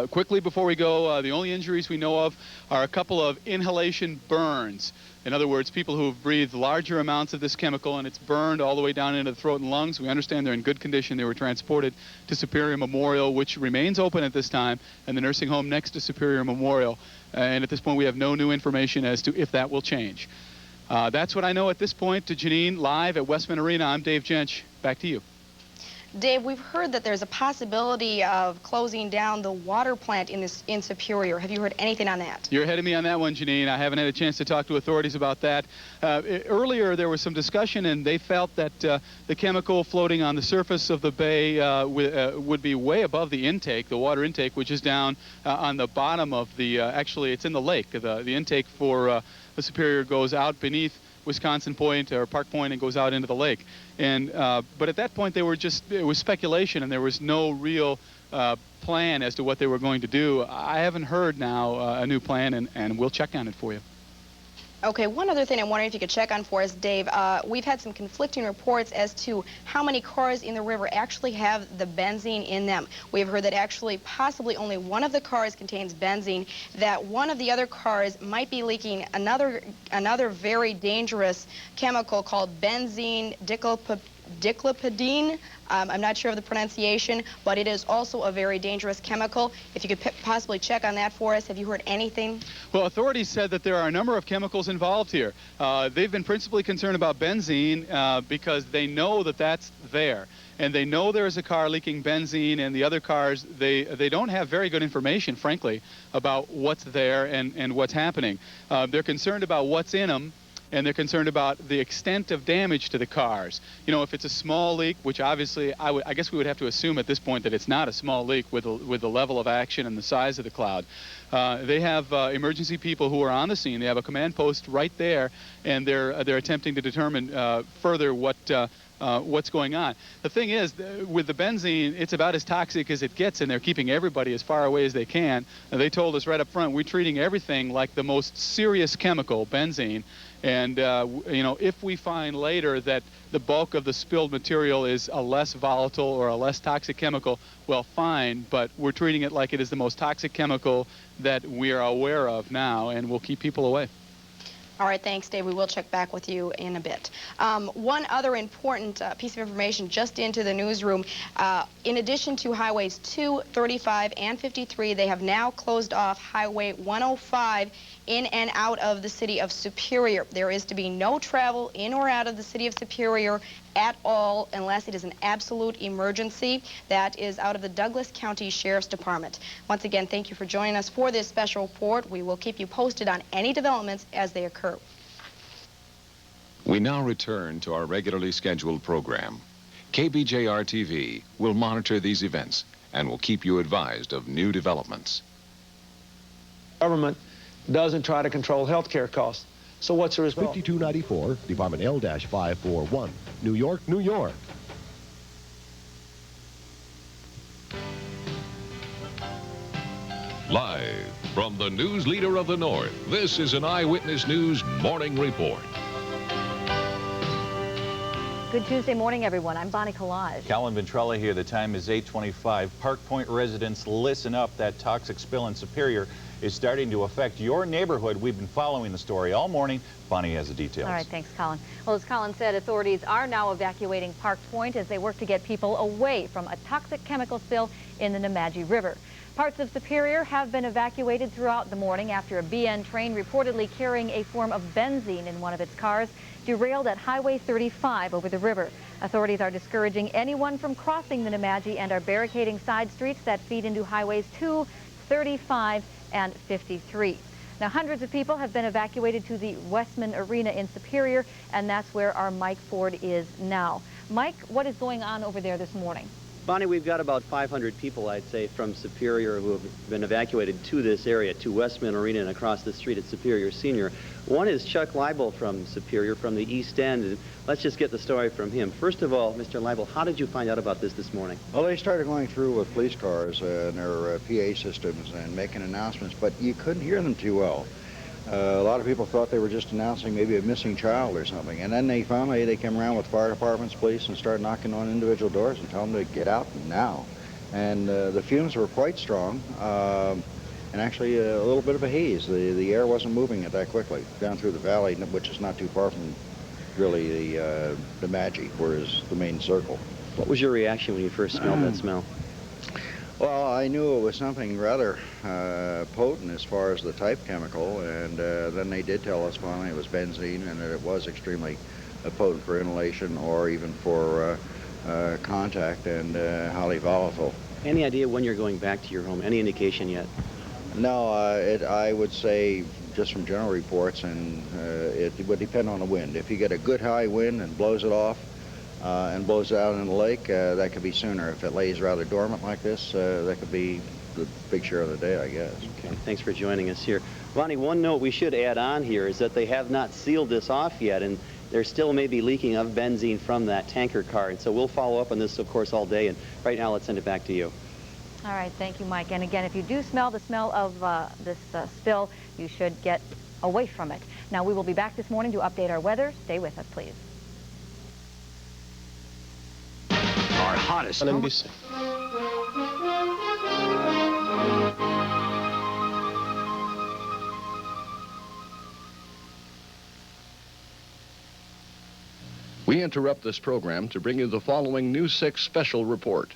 Quickly before we go, the only injuries we know of are a couple of inhalation burns. In other words, people who have breathed larger amounts of this chemical and it's burned all the way down into the throat and lungs. We understand they're in good condition. They were transported to Superior Memorial, which remains open at this time, and the nursing home next to Superior Memorial. And at this point, we have no new information as to if that will change. That's what I know at this point. To Janine, live at Westman Arena, I'm Dave Jench. Back to you. Dave, we've heard that there's a possibility of closing down the water plant in Superior. Have you heard anything on that? You're ahead of me on that one, Janine. I haven't had a chance to talk to authorities about that. Earlier, there was some discussion, and they felt that the chemical floating on the surface of the bay would be way above the intake, the water intake, which is down on the bottom of the, actually, it's in the lake. The intake for the Superior goes out beneath Wisconsin Point or Park Point and goes out into the lake. And but at that point it was speculation, and there was no real plan as to what they were going to do. I haven't heard now a new plan, and we'll check on it for you. Okay, one other thing I'm wondering if you could check on for us, Dave. We've had some conflicting reports as to how many cars in the river actually have the benzene in them. We've heard that actually possibly only one of the cars contains benzene, that one of the other cars might be leaking another very dangerous chemical called benzene diclopidine. I'm not sure of the pronunciation, but it is also a very dangerous chemical. If you could possibly check on that for us. Have you heard anything? Well, authorities said that there are a number of chemicals involved here. They've been principally concerned about benzene because they know that that's there. And they know there is a car leaking benzene, and the other cars, they don't have very good information, frankly, about what's there and what's happening. They're concerned about what's in them, and they're concerned about the extent of damage to the cars. You know, if it's a small leak, which obviously I guess we would have to assume at this point that it's not a small leak with the level of action and the size of the cloud. They have emergency people who are on the scene. They have a command post right there, and they're attempting to determine further what's going on. The thing is, with the benzene, it's about as toxic as it gets, and they're keeping everybody as far away as they can. And they told us right up front, we're treating everything like the most serious chemical, benzene. And, you know, if we find later that the bulk of the spilled material is a less volatile or a less toxic chemical, well, fine, but we're treating it like it is the most toxic chemical that we are aware of now, and we'll keep people away. All right, thanks, Dave. We will check back with you in a bit. One other important piece of information just into the newsroom. In addition to highways 2, 35, and 53, they have now closed off Highway 105 in and out of the city of Superior. There is to be no travel in or out of the city of Superior at all unless it is an absolute emergency. That is out of the Douglas County Sheriff's Department. Once again, thank you for joining us for this special report. We will keep you posted on any developments as they occur. We now return to our regularly scheduled program. KBJR-TV will monitor these events and will keep you advised of new developments. Government doesn't try to control health care costs. So what's the result? 5294, Department L-541, New York, New York. Live from the news leader of the North, this is an Eyewitness News Morning Report. Good Tuesday morning, everyone. I'm Bonnie Collage. Calvin Ventrella here. The time is 8:25. Park Point residents, listen up. That toxic spill in Superior is starting to affect your neighborhood. We've been following the story all morning. Bonnie has the details. All right, thanks, Colin. Well, as Colin said, authorities are now evacuating Park Point as they work to get people away from a toxic chemical spill in the Nemadji River. Parts of Superior have been evacuated throughout the morning after a BN train reportedly carrying a form of benzene in one of its cars derailed at Highway 35 over the river. Authorities are discouraging anyone from crossing the Nemadji and are barricading side streets that feed into Highways 2, 35, and 53. Now, hundreds of people have been evacuated to the Westman Arena in Superior, and that's where our Mike Ford is now. Mike, what is going on over there this morning? Bonnie, we've got about 500 people, I'd say, from Superior who have been evacuated to this area, to Westman Arena and across the street at Superior Senior. One is Chuck Leibel from Superior, from the East End. And let's just get the story from him. First of all, Mr. Leibel, how did you find out about this morning? Well, they started going through with police cars and their PA systems and making announcements, but you couldn't hear them too well. A lot of people thought they were just announcing maybe a missing child or something. And then they came around with fire departments, police, and started knocking on individual doors and telling them to get out now. And the fumes were quite strong, and actually a little bit of a haze. The air wasn't moving it that quickly down through the valley, which is not too far from really the Nemadji, where is the main circle. What was your reaction when you first smelled that smell? Well, I knew it was something rather potent as far as the type chemical, and then they did tell us finally it was benzene and that it was extremely potent for inhalation or even for contact and highly volatile. Any idea when you're going back to your home? Any indication yet? No, I would say just from general reports, and it would depend on the wind. If you get a good high wind and blows it off, and blows it out in the lake, that could be sooner. If it lays rather dormant like this, that could be the big share of the day, I guess. Okay, thanks for joining us here. Ronnie, one note we should add on here is that they have not sealed this off yet, and there still may be leaking of benzene from that tanker car. And so we'll follow up on this, of course, all day. And right now, let's send it back to you. All right, thank you, Mike. And again, if you do smell the smell of this spill, you should get away from it. Now, we will be back this morning to update our weather. Stay with us, please. Our hottest NBC. We interrupt this program to bring you the following News 6 special report.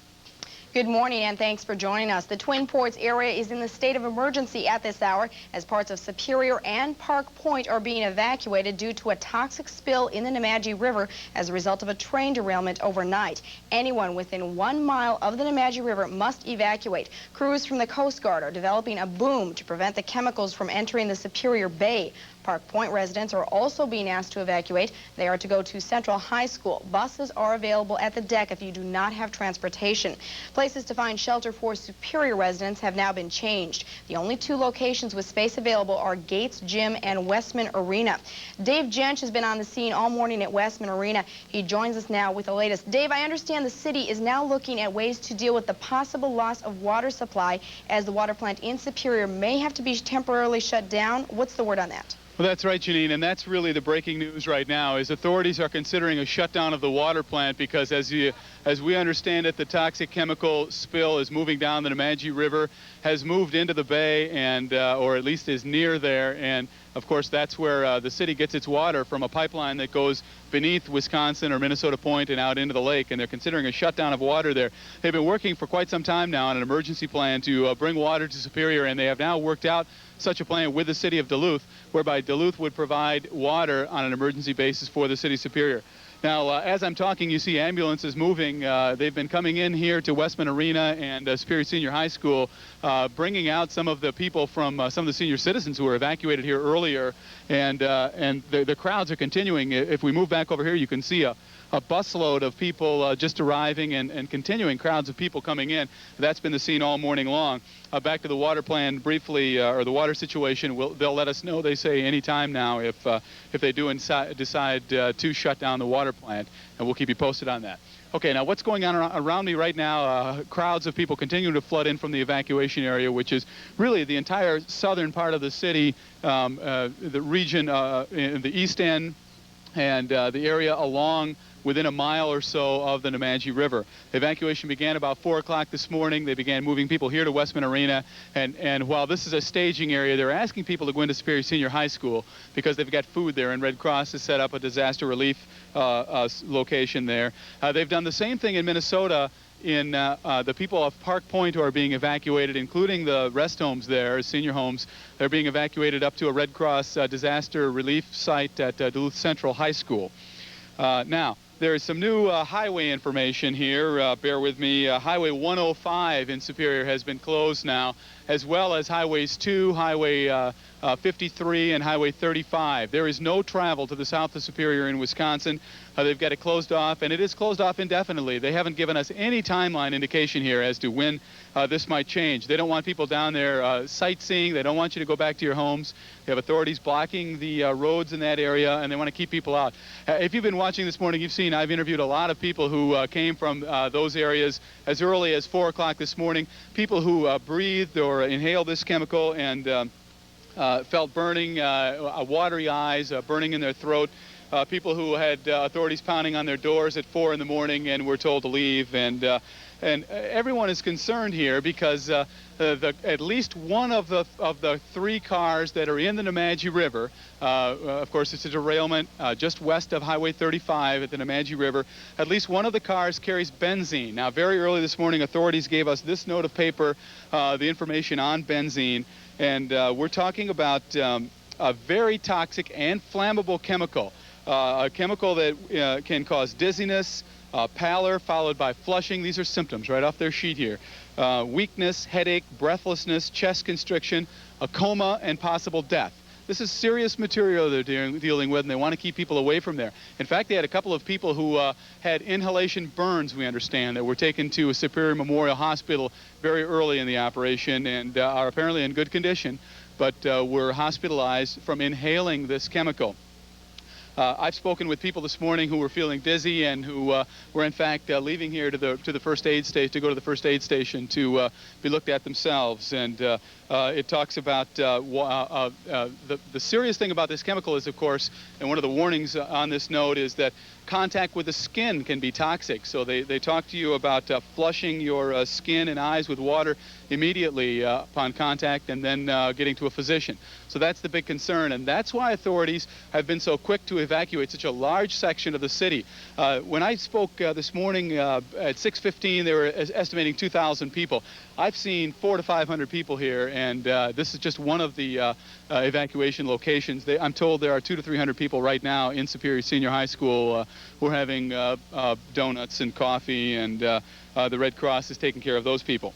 Good morning and thanks for joining us. The Twin Ports area is in the state of emergency at this hour as parts of Superior and Park Point are being evacuated due to a toxic spill in the Nemadji River as a result of a train derailment overnight. Anyone within 1 mile of the Nemadji River must evacuate. Crews from the Coast Guard are developing a boom to prevent the chemicals from entering the Superior Bay. Park Point residents are also being asked to evacuate. They are to go to Central High School. Buses are available at the deck if you do not have transportation. Places to find shelter for Superior residents have now been changed. The only 2 locations with space available are Gates Gym and Westman Arena. Dave Jench has been on the scene all morning at Westman Arena. He joins us now with the latest. Dave, I understand the city is now looking at ways to deal with the possible loss of water supply as the water plant in Superior may have to be temporarily shut down. What's the word on that? Well, that's right, Janine, and that's really the breaking news right now is authorities are considering a shutdown of the water plant because as we understand it, the toxic chemical spill is moving down the Nemadji River, has moved into the bay and or at least is near there, and Of course, that's where the city gets its water, from a pipeline that goes beneath Wisconsin or Minnesota Point and out into the lake, and they're considering a shutdown of water there. They've been working for quite some time now on an emergency plan to bring water to Superior, and they have now worked out such a plan with the city of Duluth, whereby Duluth would provide water on an emergency basis for the city of Superior. Now, as I'm talking, you see ambulances moving. They've been coming in here to Westman Arena and Superior Senior High School, bringing out some of the people from some of the senior citizens who were evacuated here earlier, and the crowds are continuing. If we move back over here, you can see a busload of people just arriving and continuing crowds of people coming in. That's been the scene all morning long. Back to the water plan briefly, or the water situation. They'll let us know, they say, any time now if they do decide to shut down the water plant, and we'll keep you posted on that. Okay, now what's going on around me right now? Crowds of people continue to flood in from the evacuation area, which is really the entire southern part of the city, the region in the east end, and the area along within a mile or so of the Nemadji River. The evacuation began about 4 o'clock this morning. They began moving people here to Westman Arena, and while this is a staging area, they're asking people to go into Superior Senior High School because they've got food there, and Red Cross has set up a disaster relief location there. They've done the same thing in Minnesota. In the people of Park Point who are being evacuated, including the rest homes there, senior homes, they're being evacuated up to a Red Cross disaster relief site at Duluth Central High School. Now, there is some new highway information here. Bear with me. Highway 105 in Superior has been closed now, as well as Highways 2, Highway 53, and Highway 35. There is no travel to the south of Superior in Wisconsin. They've got it closed off, and it is closed off indefinitely. They haven't given us any timeline indication here as to when this might change. They don't want people down there sightseeing. They don't want you to go back to your homes. They have authorities blocking the roads in that area, and they want to keep people out. If you've been watching this morning, you've seen I've interviewed a lot of people who came from those areas as early as 4 o'clock this morning, people who breathed or inhaled this chemical and felt burning, watery eyes, burning in their throat. People who had authorities pounding on their doors at 4 in the morning and were told to leave, and everyone is concerned here because at least one of the 3 cars that are in the Nemadji River, of course it's a derailment just west of Highway 35 at the Nemadji River. At least one of the cars carries benzene. Now, very early this morning, authorities gave us this note of paper, the information on benzene, and we're talking about a very toxic and flammable chemical. A chemical that can cause dizziness, pallor, followed by flushing. These are symptoms right off their sheet here. Weakness, headache, breathlessness, chest constriction, a coma, and possible death. This is serious material they're dealing with, and they want to keep people away from there. In fact, they had a couple of people who had inhalation burns, we understand, that were taken to a Superior Memorial Hospital very early in the operation and are apparently in good condition, but were hospitalized from inhaling this chemical. I've spoken with people this morning who were feeling dizzy and who were in fact leaving here to the first aid station, to go to the first aid station to be looked at themselves. And it talks about the serious thing about this chemical is, of course, and one of the warnings on this note is that contact with the skin can be toxic. So they talk to you about flushing your skin and eyes with water immediately upon contact, and then getting to a physician. So that's the big concern, and that's why authorities have been so quick to evacuate such a large section of the city. When I spoke this morning at 6:15, they were estimating 2,000 people. I've seen 400 to 500 people here, and this is just one of the evacuation locations. I'm told there are 200 to 300 people right now in Superior Senior High School who are having donuts and coffee, and the Red Cross is taking care of those people.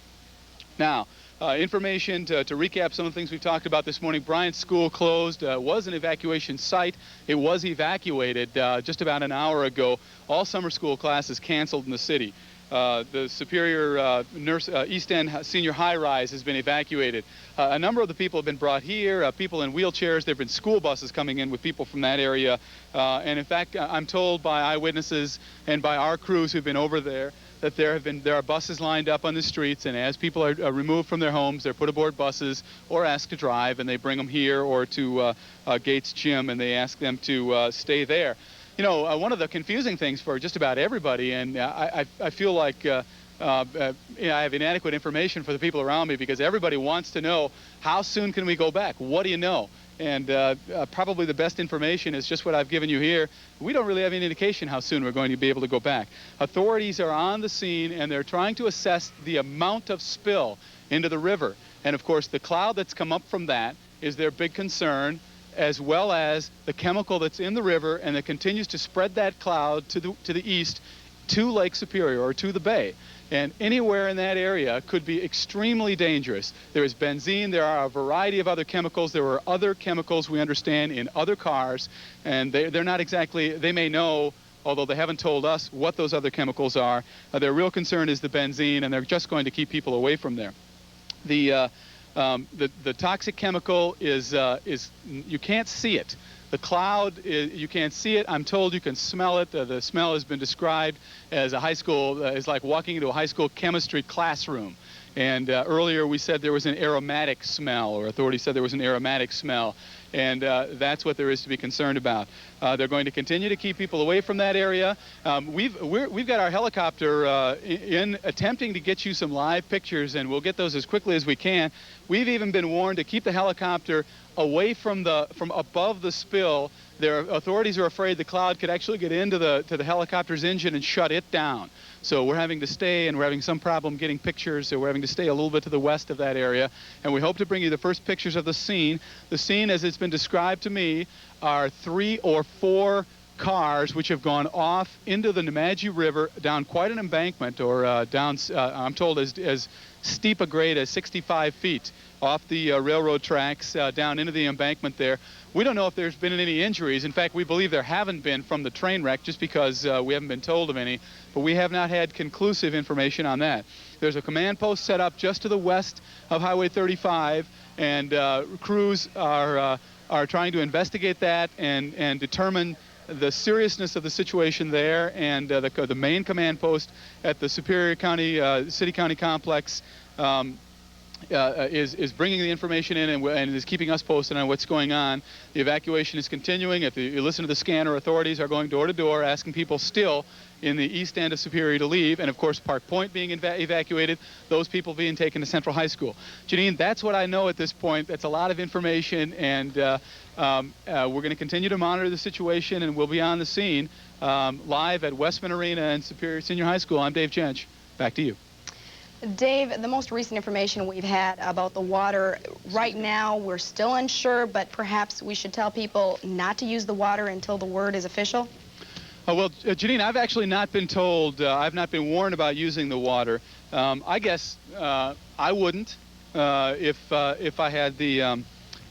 Now, information to recap some of the things we've talked about this morning. Bryant School closed, was an evacuation site. It was evacuated just about an hour ago. All summer school classes canceled in the city. The Superior East End Senior High Rise has been evacuated. A number of the people have been brought here, people in wheelchairs. There have been school buses coming in with people from that area. And in fact, I'm told by eyewitnesses and by our crews who've been over there that there are buses lined up on the streets, and as people are removed from their homes, they're put aboard buses or asked to drive, and they bring them here or to Gates Gym, and they ask them to stay there. You know, one of the confusing things for just about everybody, and I feel like you know, I have inadequate information for the people around me, because everybody wants to know, how soon can we go back? What do you know? And probably the best information is just what I've given you here. We don't really have any indication how soon we're going to be able to go back. Authorities are on the scene, and they're trying to assess the amount of spill into the river. And of course, the cloud that's come up from that is their big concern, as well as the chemical that's in the river and that continues to spread that cloud to the east to Lake Superior or to the bay. And anywhere in that area could be extremely dangerous. There is benzene, there are a variety of other chemicals, there are other chemicals we understand in other cars, and they're not exactly, they may know, although they haven't told us what those other chemicals are. Their real concern is the benzene, and they're just going to keep people away from there. The toxic chemical is you can't see it. The cloud, you can't see it. I'm told you can smell it. The smell has been described as a high school, is like walking into a high school chemistry classroom. And earlier we said there was an aromatic smell, or authorities said there was an aromatic smell. And that's what there is to be concerned about. They're going to continue to keep people away from that area. We've got our helicopter in attempting to get you some live pictures, and we'll get those as quickly as we can. We've even been warned to keep the helicopter away from above the spill. Authorities are afraid the cloud could actually get into the helicopter's engine and shut it down. So we're having to stay, and we're having some problem getting pictures, so we're having to stay a little bit to the west of that area. And we hope to bring you the first pictures of the scene. The scene, as it's been described to me, are 3 or 4 cars which have gone off into the Nemadji River down quite an embankment, or down, I'm told, as steep a grade as 65 feet off the railroad tracks down into the embankment there. We don't know if there's been any injuries. In fact, we believe there haven't been from the train wreck, just because we haven't been told of any, but we have not had conclusive information on that. There's a command post set up just to the west of Highway 35, and crews are trying to investigate that and determine the seriousness of the situation there. And the main command post at the Superior County City-County complex is bringing the information in and is keeping us posted on what's going on. The evacuation is continuing. If you listen to the scanner, authorities are going door to door asking people still in the east end of Superior to leave, and of course Park Point being evacuated, those people being taken to Central High School. Janine, that's what I know at this point. That's a lot of information, and we're going to continue to monitor the situation, and we'll be on the scene live at Westman Arena and Superior Senior High School. I'm Dave Jench. Back to you. Dave, the most recent information we've had about the water, right now we're still unsure, but perhaps we should tell people not to use the water until the word is official? Well, Janine, I've actually not been told, I've not been warned about using the water. I guess I wouldn't if I had the,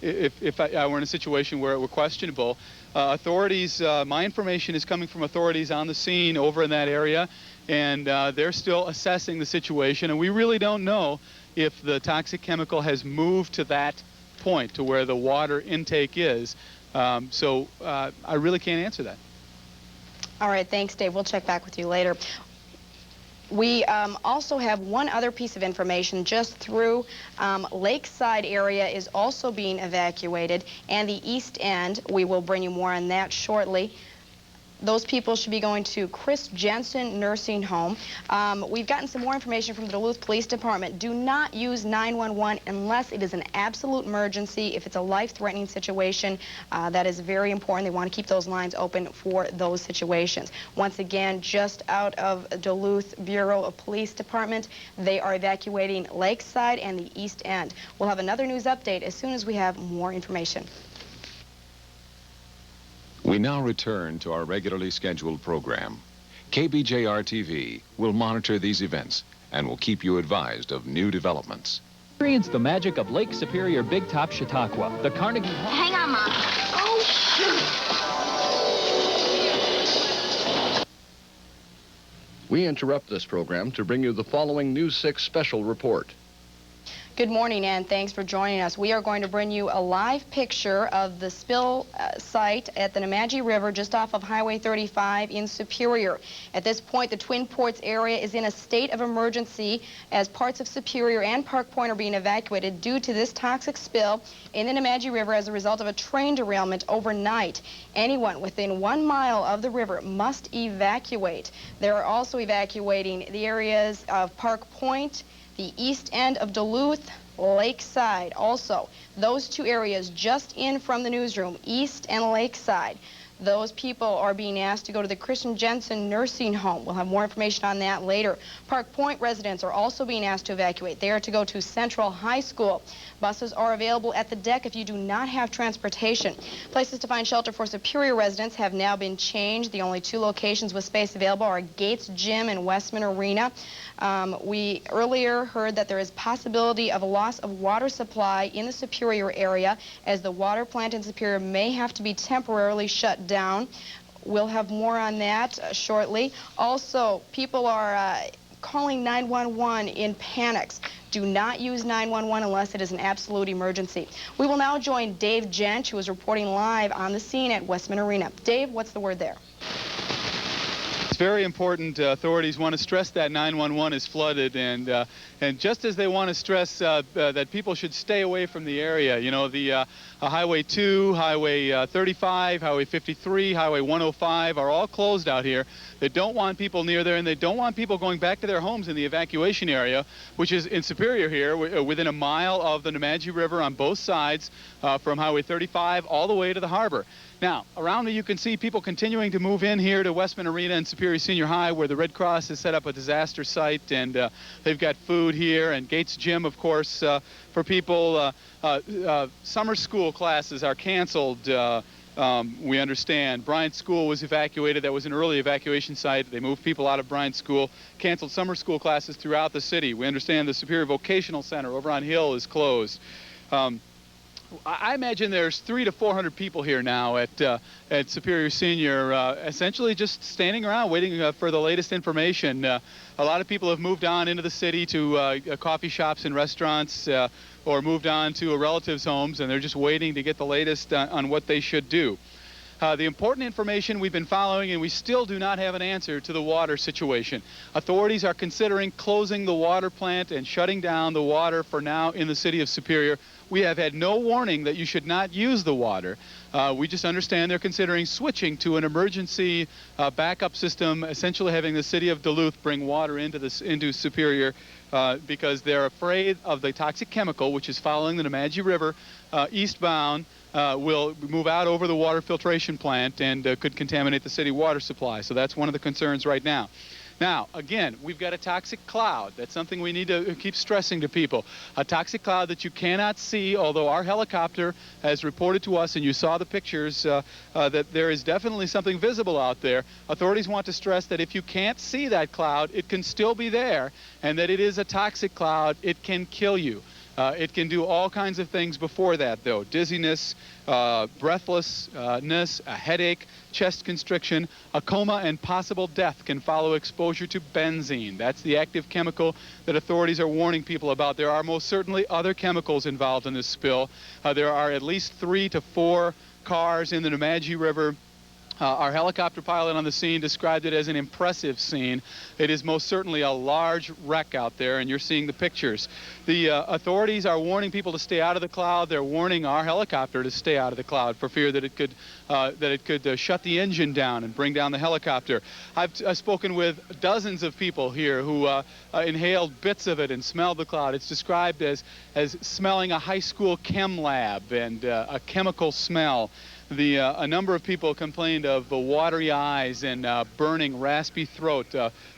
if I were in a situation where it were questionable. Authorities, my information is coming from authorities on the scene over in that area, and they're still assessing the situation, and we really don't know if the toxic chemical has moved to that point, to where the water intake is. So I really can't answer that. All right, thanks, Dave. We'll check back with you later. We also have one other piece of information just through. Lakeside area is also being evacuated, and the East End. We will bring you more on that shortly. Those people should be going to Chris Jensen Nursing Home. We've gotten some more information from the Duluth Police Department. Do not use 911 unless it is an absolute emergency. If it's a life-threatening situation, that is very important. They want to keep those lines open for those situations. Once again, just out of Duluth Bureau of Police Department, they are evacuating Lakeside and the East End. We'll have another news update as soon as we have more information. We now return to our regularly scheduled program. KBJR-TV will monitor these events and will keep you advised of new developments. Experience the magic of Lake Superior Big Top Chautauqua. The Carnegie... Hang on, Mom. Oh, shoot. We interrupt this program to bring you the following News 6 special report. Good morning, and thanks for joining us. We are going to bring you a live picture of the spill site at the Nemadji River just off of Highway 35 in Superior. At this point, the Twin Ports area is in a state of emergency as parts of Superior and Park Point are being evacuated due to this toxic spill in the Nemadji River as a result of a train derailment overnight. Anyone within 1 mile of the river must evacuate. They're also evacuating the areas of Park Point, the east end of Duluth, Lakeside. Also, those two areas just in from the newsroom, East and Lakeside. Those people are being asked to go to the Christian Jensen nursing home. We'll have more information on that later. Park Point residents are also being asked to evacuate. They are to go to Central High School. Buses are available at the deck if you do not have transportation. Places to find shelter for Superior residents have now been changed. The only two locations with space available are Gates Gym and Westman Arena. We earlier heard that there is possibility of a loss of water supply in the Superior area, as the water plant in Superior may have to be temporarily shut down. We'll have more on that shortly. Also, people are calling 911 in panics. Do not use 911 unless it is an absolute emergency. We will now join Dave Jench, who is reporting live on the scene at Westman Arena. Dave, what's the word there? It's very important. Authorities want to stress that 911 is flooded, and just as they want to stress that people should stay away from the area. You know, the Highway 2, Highway 35, Highway 53, Highway 105 are all closed out here. They don't want people near there, and they don't want people going back to their homes in the evacuation area, which is in Superior here, within a mile of the Nemadji River on both sides, from Highway 35 all the way to the harbor. Now, around me you can see people continuing to move in here to Westman Arena and Superior Senior High, where the Red Cross has set up a disaster site, and they've got food here, and Gates Gym, of course, for people. Summer school classes are canceled, we understand. Bryant School was evacuated. That was an early evacuation site. They moved people out of Bryant School, canceled summer school classes throughout the city. We understand the Superior Vocational Center over on Hill is closed. I imagine there's 300 to 400 people here now at Superior Senior, essentially just standing around waiting for the latest information. A lot of people have moved on into the city to coffee shops and restaurants, or moved on to relatives' homes, and they're just waiting to get the latest on what they should do. The important information we've been following, and we still do not have an answer to the water situation. Authorities are considering closing the water plant and shutting down the water for now in the city of Superior. We have had no warning that you should not use the water. We just understand they're considering switching to an emergency backup system, essentially having the city of Duluth bring water into Superior because they're afraid of the toxic chemical, which is following the Nemadji River eastbound, will move out over the water filtration plant and could contaminate the city water supply. So that's one of the concerns right now. Now, again, we've got a toxic cloud. That's something we need to keep stressing to people. A toxic cloud that you cannot see, although our helicopter has reported to us, and you saw the pictures, that there is definitely something visible out there. Authorities want to stress that if you can't see that cloud, it can still be there, and that it is a toxic cloud. It can kill you. It can do all kinds of things before that, though. Dizziness, breathlessness, a headache, chest constriction, a coma, and possible death can follow exposure to benzene. That's the active chemical that authorities are warning people about. There are most certainly other chemicals involved in this spill. There are at least 3 to 4 cars in the Nemadji River. Our helicopter pilot on the scene described it as an impressive scene. It is most certainly a large wreck out there, and you're seeing the pictures. The authorities are warning people to stay out of the cloud. They're warning our helicopter to stay out of the cloud for fear that it could shut the engine down and bring down the helicopter. I've spoken with dozens of people here who inhaled bits of it and smelled the cloud. It's described as smelling a high school chem lab and a chemical smell. A number of people complained of watery eyes and burning, raspy throat.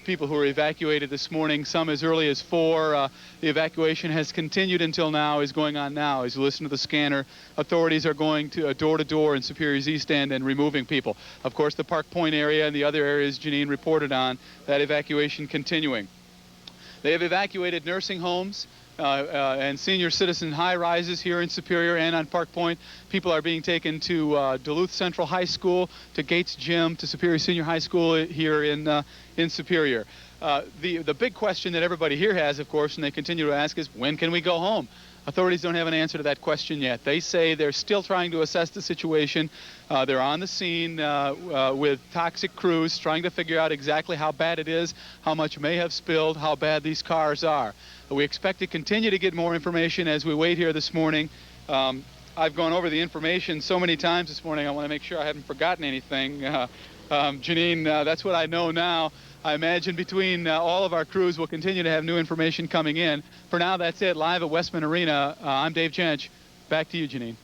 People who were evacuated this morning, some as early as 4. The evacuation has continued until now, is going on now. As you listen to the scanner, authorities are going to door to door in Superior's East End and removing people. Of course, the Park Point area and the other areas Janine reported on, that evacuation continuing. They have evacuated nursing homes and senior citizen high-rises here in Superior and on Park Point. People are being taken to Duluth Central High School, to Gates Gym, to Superior Senior High School here in Superior. The big question that everybody here has, of course, and they continue to ask, is when can we go home? Authorities don't have an answer to that question yet. They say they're still trying to assess the situation. They're on the scene with toxic crews trying to figure out exactly how bad it is, how much may have spilled, how bad these cars are. We expect to continue to get more information as we wait here this morning. I've gone over the information so many times this morning, I want to make sure I haven't forgotten anything. Janine, that's what I know now. I imagine between all of our crews, we'll continue to have new information coming in. For now, that's it. Live at Westman Arena, I'm Dave Jench. Back to you, Janine.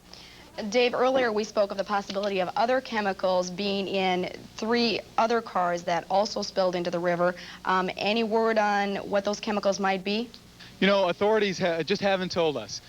Dave, earlier we spoke of the possibility of other chemicals being in 3 other cars that also spilled into the river. Any word on what those chemicals might be? You know, authorities just haven't told us.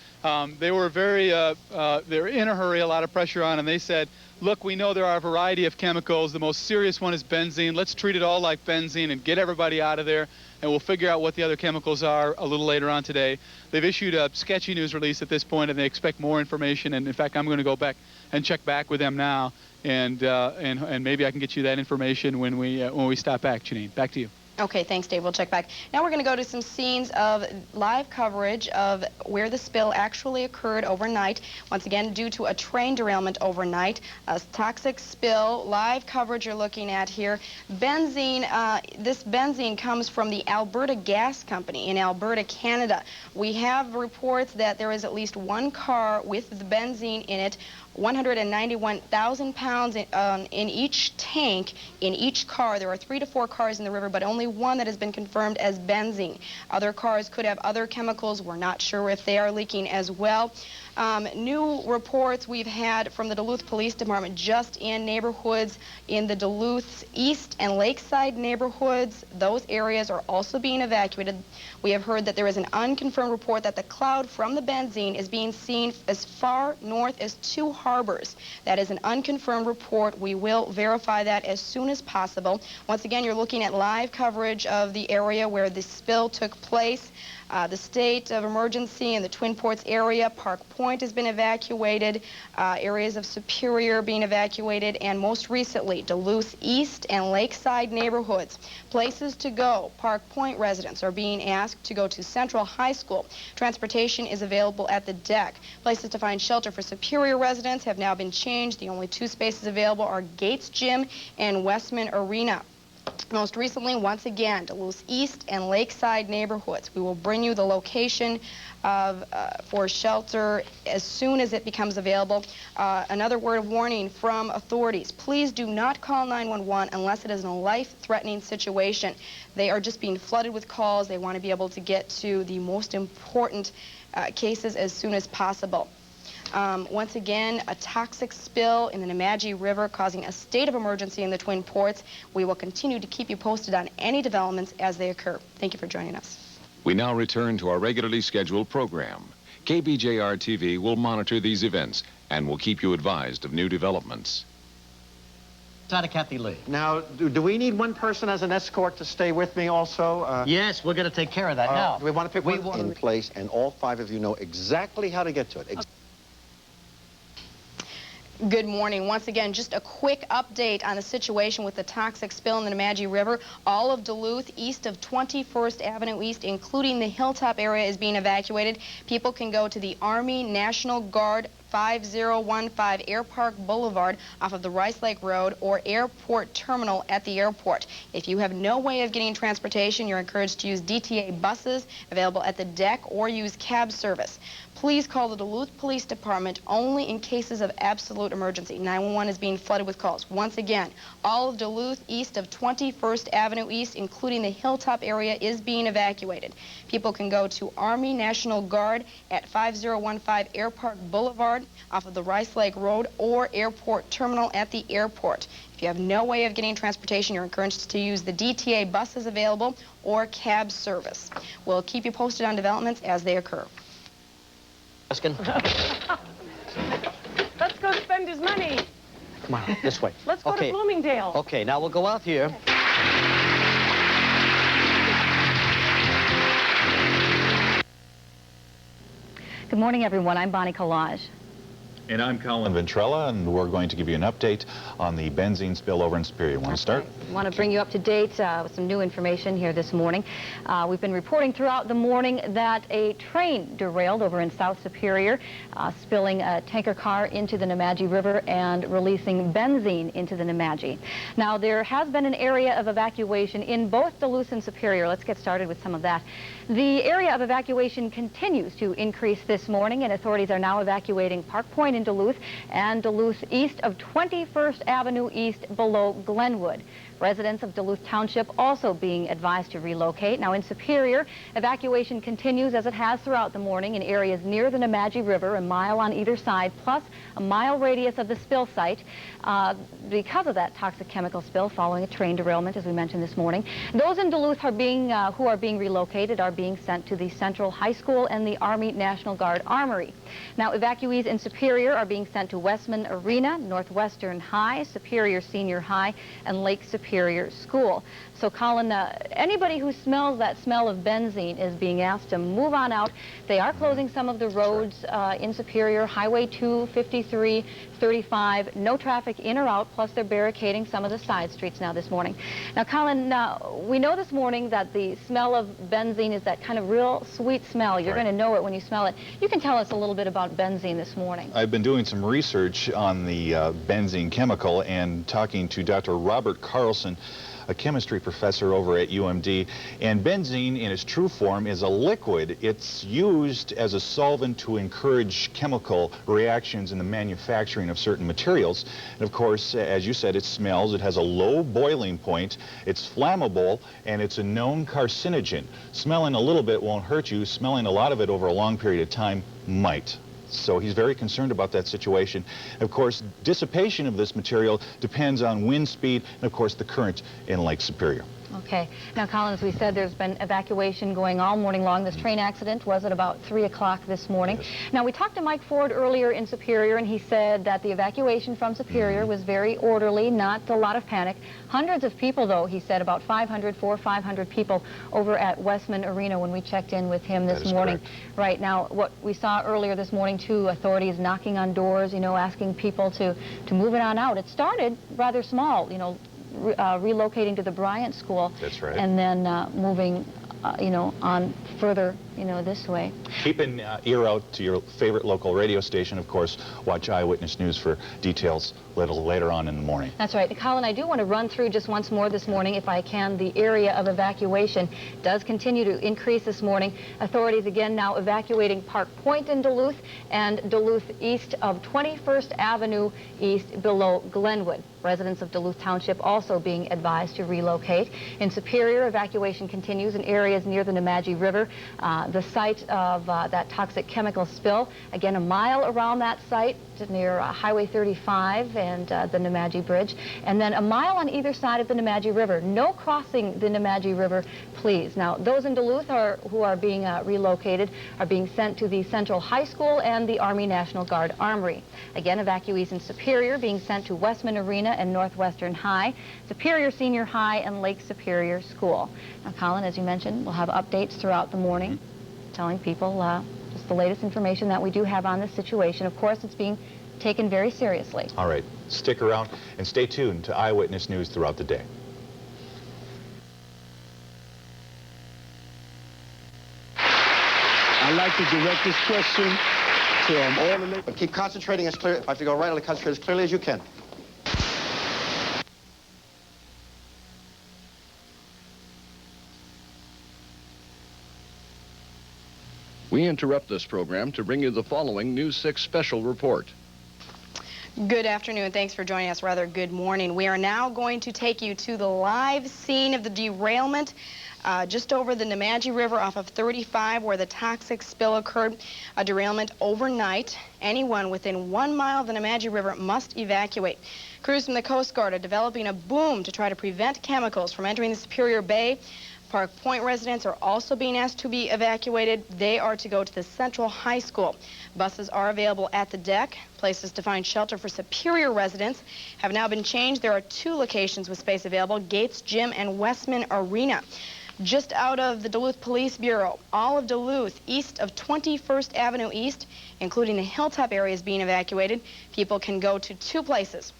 They were they're in a hurry, a lot of pressure on, and they said, look, we know there are a variety of chemicals. The most serious one is benzene. Let's treat it all like benzene and get everybody out of there, and we'll figure out what the other chemicals are a little later on today. They've issued a sketchy news release at this point, and they expect more information. And in fact, I'm going to go back and check back with them now, and maybe I can get you that information when we stop back. Janine, back to you. Okay, thanks, Dave. We'll check back. Now we're going to go to some scenes of live coverage of where the spill actually occurred overnight. Once again, due to a train derailment overnight, a toxic spill. Live coverage you're looking at here. Benzene, this benzene comes from the Alberta Gas Company in Alberta, Canada. We have reports that there is at least 1 car with the benzene in it. 191,000 pounds in each tank, in each car. There are 3 to 4 cars in the river, but only 1 that has been confirmed as benzene. Other cars could have other chemicals. We're not sure if they are leaking as well. New reports we've had from the Duluth Police Department just in neighborhoods in the Duluth East and Lakeside neighborhoods. Those areas are also being evacuated. We have heard that there is an unconfirmed report that the cloud from the benzene is being seen as far north as 2 harbors. That is an unconfirmed report. We will verify that as soon as possible. Once again, you're looking at live coverage of the area where the spill took place. The state of emergency in the Twin Ports area. Park Point has been evacuated. Areas of Superior being evacuated. And most recently, Duluth East and Lakeside neighborhoods. Places to go. Park Point residents are being asked to go to Central High School. Transportation is available at the deck. Places to find shelter for Superior residents have now been changed. The only 2 spaces available are Gates Gym and Westman Arena. Most recently, once again, Duluth East and Lakeside neighborhoods. We will bring you the location for shelter as soon as it becomes available. Another word of warning from authorities. Please do not call 911 unless it is a life-threatening situation. They are just being flooded with calls. They want to be able to get to the most important cases as soon as possible. Once again, a toxic spill in the Nemadji River causing a state of emergency in the Twin Ports. We will continue to keep you posted on any developments as they occur. Thank you for joining us. We now return to our regularly scheduled program. KBJR-TV will monitor these events and will keep you advised of new developments. Out of Kathy Lee. Now, do we need 1 person as an escort to stay with me also? Yes, we're going to take care of that now. Do we want to pick one in place, and all 5 of you know exactly how to get to it? Good morning. Once again, just a quick update on the situation with the toxic spill in the Nemadji River. All of Duluth, east of 21st Avenue East, including the Hilltop area, is being evacuated. People can go to the Army National Guard 5015 Air Park Boulevard off of the Rice Lake Road or Airport Terminal at the airport. If you have no way of getting transportation, you're encouraged to use DTA buses available at the deck or use cab service. Please call the Duluth Police Department only in cases of absolute emergency. 911 is being flooded with calls. Once again, all of Duluth east of 21st Avenue East, including the Hilltop area, is being evacuated. People can go to Army National Guard at 5015 Air Park Boulevard off of the Rice Lake Road or Airport Terminal at the airport. If you have no way of getting transportation, you're encouraged to use the DTA buses available or cab service. We'll keep you posted on developments as they occur. Let's go spend his money. Come on, this way. Let's go to Bloomingdale. Okay, now we'll go out here. Good morning, everyone. I'm Bonnie Collage. And I'm Colin Ventrella, and we're going to give you an update on the benzene spill over in Superior. Want to start? I want to bring you up to date with some new information here this morning. We've been reporting throughout the morning that a train derailed over in South Superior, spilling a tanker car into the Nemadji River and releasing benzene into the Nemadji. Now, there has been an area of evacuation in both Duluth and Superior. Let's get started with some of that. The area of evacuation continues to increase this morning, and authorities are now evacuating Park Point in Duluth and Duluth east of 21st Avenue East below Glenwood. Residents of Duluth Township also being advised to relocate. Now in Superior, evacuation continues as it has throughout the morning in areas near the Nemadji River, a mile on either side, plus a mile radius of the spill site because of that toxic chemical spill following a train derailment, as we mentioned this morning. Those in Duluth who are being relocated are being sent to the Central High School and the Army National Guard Armory. Now evacuees in Superior are being sent to Westman Arena, Northwestern High, Superior Senior High, and Lake Superior School. So Colin, anybody who smells that smell of benzene is being asked to move on out. They are closing some of the roads in Superior, Highway 2, 53, 35, no traffic in or out, plus they're barricading some of the side streets now this morning. Now Colin, we know this morning that the smell of benzene is that kind of real sweet smell. You're going to know it when you smell it. You can tell us a little bit about benzene this morning. I've been doing some research on the benzene chemical and talking to Dr. Robert Carlson, a chemistry professor over at UMD. And benzene in its true form is a liquid. It's used as a solvent to encourage chemical reactions in the manufacturing of certain materials. And of course, as you said, it smells. It has a low boiling point. It's flammable, and it's a known carcinogen. Smelling a little bit won't hurt you. Smelling a lot of it over a long period of time might. So he's very concerned about that situation. Of course, dissipation of this material depends on wind speed and, of course, the current in Lake Superior. Okay. Now, Colin, as we said, there's been evacuation going all morning long. This train accident was at about 3 o'clock this morning. Yes. Now, we talked to Mike Ford earlier in Superior, and he said that the evacuation from Superior was very orderly, not a lot of panic. Hundreds of people, though, he said, about 500 people over at Westman Arena when we checked in with him this morning. Correct. Right now, what we saw earlier this morning, too, authorities knocking on doors, you know, asking people to move it on out. It started rather small, you know, relocating to the Bryant School. That's right. And then moving, you know, on further, you know, this way. Keep an ear out to your favorite local radio station. Of course, watch Eyewitness News for details a little later on in the morning. That's right. Colin, I do want to run through just once more this morning, if I can. The area of evacuation does continue to increase this morning. Authorities again now evacuating Park Point in Duluth and Duluth east of 21st Avenue East below Glenwood. Residents of Duluth Township also being advised to relocate. In Superior, evacuation continues in areas near the Nemadji River, the site of that toxic chemical spill. Again, a mile around that site near Highway 35 and the Nemadji Bridge, and then a mile on either side of the Nemadji River. No crossing the Nemadji River, please. Now, those in Duluth who are being relocated are being sent to the Central High School and the Army National Guard Armory. Again, evacuees in Superior being sent to Westman Arena and Northwestern High, Superior Senior High, and Lake Superior School. Now, Colin, as you mentioned, we'll have updates throughout the morning telling people just the latest information that we do have on this situation. Of course, it's being taken very seriously. All right. Stick around and stay tuned to Eyewitness News throughout the day. I'd like to direct this question to all the ladies. But keep concentrating as clear. If I have to go right, I'll concentrate as clearly as you can. We interrupt this program to bring you the following News 6 special report. Good afternoon. Thanks for joining us. Rather, good morning. We are now going to take you to the live scene of the derailment just over the Nemadji River off of 35 where the toxic spill occurred. A derailment overnight. Anyone within 1 mile of the Nemadji River must evacuate. Crews from the Coast Guard are developing a boom to try to prevent chemicals from entering the Superior Bay. Park Point residents are also being asked to be evacuated. They are to go to the Central High School. Buses are available at the deck. Places to find shelter for Superior residents have now been changed. There are 2 locations with space available, Gates Gym and Westman Arena. Just out of the Duluth Police Bureau, all of Duluth east of 21st Avenue East, including the Hilltop area, is being evacuated. People can go to 2 places.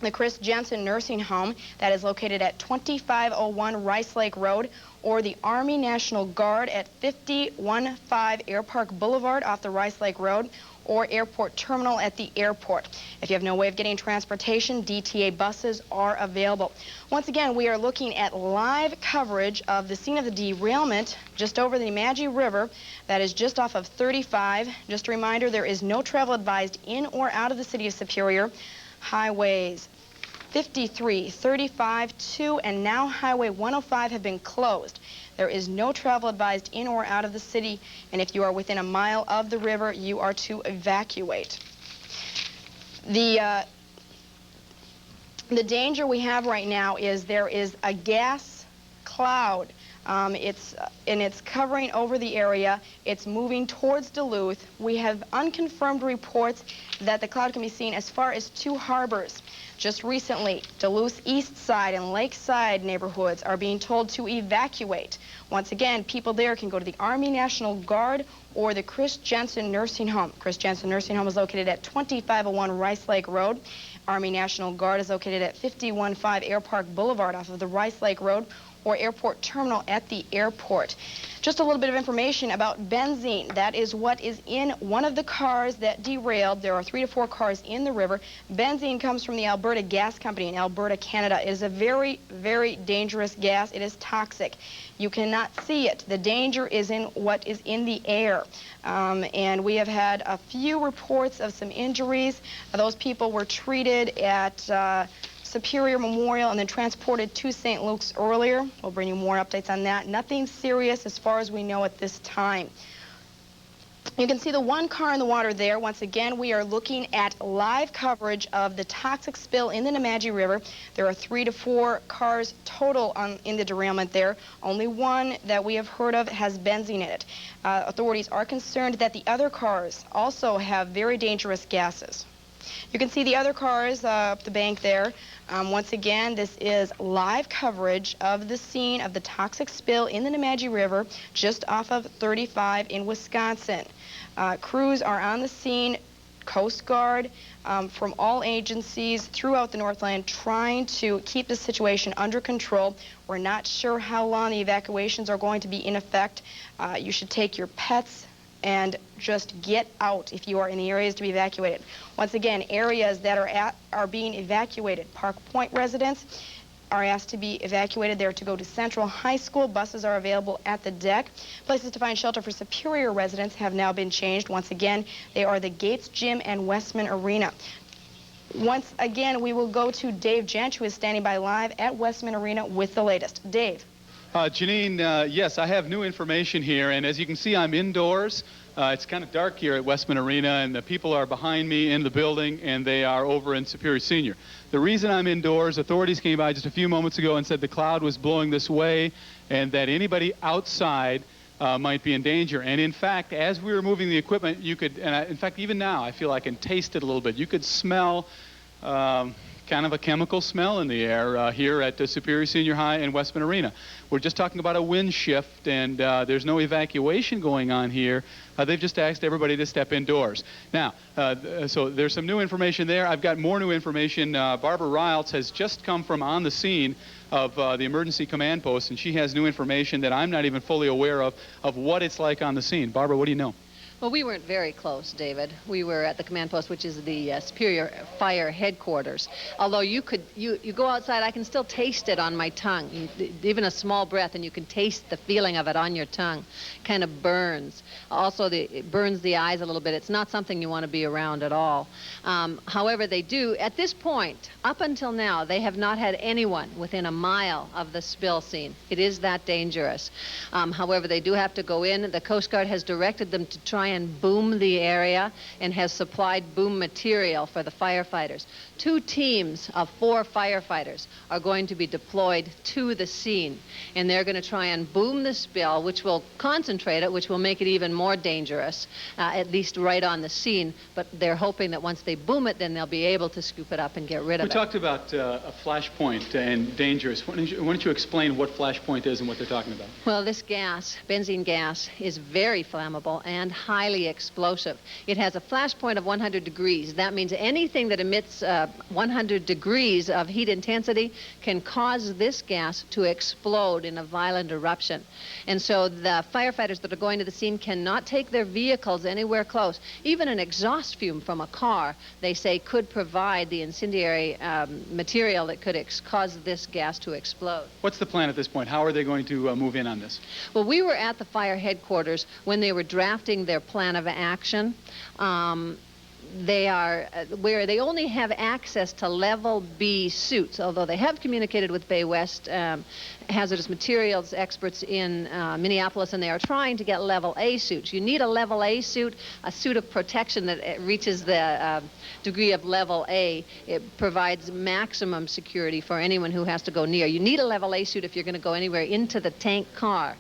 The Chris Jensen Nursing Home that is located at 2501 Rice Lake Road, or the Army National Guard at 5015 Air Park Boulevard off the Rice Lake Road, or Airport Terminal at the airport. If you have no way of getting transportation, DTA buses are available. Once again, we are looking at live coverage of the scene of the derailment just over the Nemadji River. That is just off of 35. Just a reminder, there is no travel advised in or out of the city of Superior. Highways 53, 35, 2, and now Highway 105 have been closed. There is no travel advised in or out of the city, and if you are within a mile of the river, you are to evacuate. The danger we have right now is there is a gas cloud. It's covering over the area. It's moving towards Duluth. We have unconfirmed reports that the cloud can be seen as far as 2 harbors. Just recently, Duluth's East Side and Lakeside neighborhoods are being told to evacuate. Once again, people there can go to the Army National Guard or the Chris Jensen Nursing Home. Chris Jensen Nursing Home is located at 2501 Rice Lake Road. Army National Guard is located at 515 Air Park Boulevard off of the Rice Lake Road, or airport terminal at the airport. Just a little bit of information about benzene. That is what is in one of the cars that derailed. There are 3 to 4 cars in the river. Benzene comes from the Alberta Gas Company in Alberta, Canada. It is a very, very dangerous gas. It is toxic. You cannot see it. The danger is in what is in the air. And we have had a few reports of some injuries. Those people were treated at Superior Memorial and then transported to St. Luke's earlier. We'll bring you more updates on that. Nothing serious as far as we know at this time. You can see the 1 car in the water there. Once again, we are looking at live coverage of the toxic spill in the Nemadji River. There are 3 to 4 cars total in the derailment there. Only one that we have heard of has benzene in it. Authorities are concerned that the other cars also have very dangerous gases. You can see the other cars up the bank there. Once again, this is live coverage of the scene of the toxic spill in the Nemadji River just off of 35 in Wisconsin. Crews are on the scene, Coast Guard, from all agencies throughout the Northland trying to keep the situation under control. We're not sure how long the evacuations are going to be in effect. You should take your pets and just get out if you are in the areas to be evacuated. Once again, areas that are being evacuated. Park Point residents are asked to be evacuated there to go to Central High School. Buses are available at the deck. Places to find shelter for Superior residents have now been changed. Once again, they are the Gates Gym and Westman Arena. Once again, we will go to Dave Jench, who is standing by live at Westman Arena with the latest. Dave. Janine, yes, I have new information here, and as you can see, I'm indoors. It's kind of dark here at Westman Arena, and the people are behind me in the building, and they are over in Superior Senior. The reason I'm indoors, authorities came by just a few moments ago and said the cloud was blowing this way, and that anybody outside might be in danger. And in fact, as we were moving the equipment, you could, and in fact, even now, I feel I can taste it a little bit. You could smell kind of a chemical smell in the air here at Superior Senior High and Westman Arena. We're just talking about a wind shift, and there's no evacuation going on here. They've just asked everybody to step indoors. Now, so there's some new information there. I've got more new information. Barbara Riles has just come from on the scene of the emergency command post, and she has new information that I'm not even fully aware of what it's like on the scene. Barbara, what do you know? Well, we weren't very close, David. We were at the command post, which is the Superior Fire Headquarters. Although you go outside, I can still taste it on my tongue. Even a small breath, and you can taste the feeling of it on your tongue. Kind of burns. Also, it burns the eyes a little bit. It's not something you want to be around at all. However, they do, at this point, up until now, they have not had anyone within a mile of the spill scene. It is that dangerous. However, they do have to go in. The Coast Guard has directed them to try and boom the area and has supplied boom material for the firefighters. 2 teams of 4 firefighters are going to be deployed to the scene, and they're going to try and boom the spill, which will concentrate it, which will make it even more dangerous, at least right on the scene. But they're hoping that once they boom it, then they'll be able to scoop it up and get rid of it. We talked about a flashpoint and dangerous. Why don't you explain what flashpoint is and what they're talking about? Well, this gas, benzene gas, is very flammable and highly explosive. It has a flash point of 100 degrees. That means anything that emits 100 degrees of heat intensity can cause this gas to explode in a violent eruption. And so the firefighters that are going to the scene cannot take their vehicles anywhere close. Even an exhaust fume from a car, they say, could provide the incendiary material that could cause this gas to explode. What's the plan at this point? How are they going to move in on this? Well, we were at the fire headquarters when they were drafting their plan of action. they are where they only have access to level B suits, although they have communicated with Bay West hazardous materials experts in Minneapolis, and they are trying to get level A suits. You need a level A suit, a suit of protection that reaches the degree of level A. It provides maximum security for anyone who has to go near. You need a level A suit if you're going to go anywhere into the tank car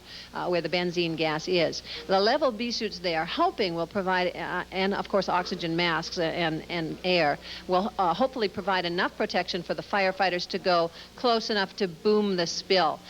where the benzene gas is. The level B suits they are hoping will provide, and of course oxygen masks and air, will hopefully provide enough protection for the firefighters to go close enough to boom the spill.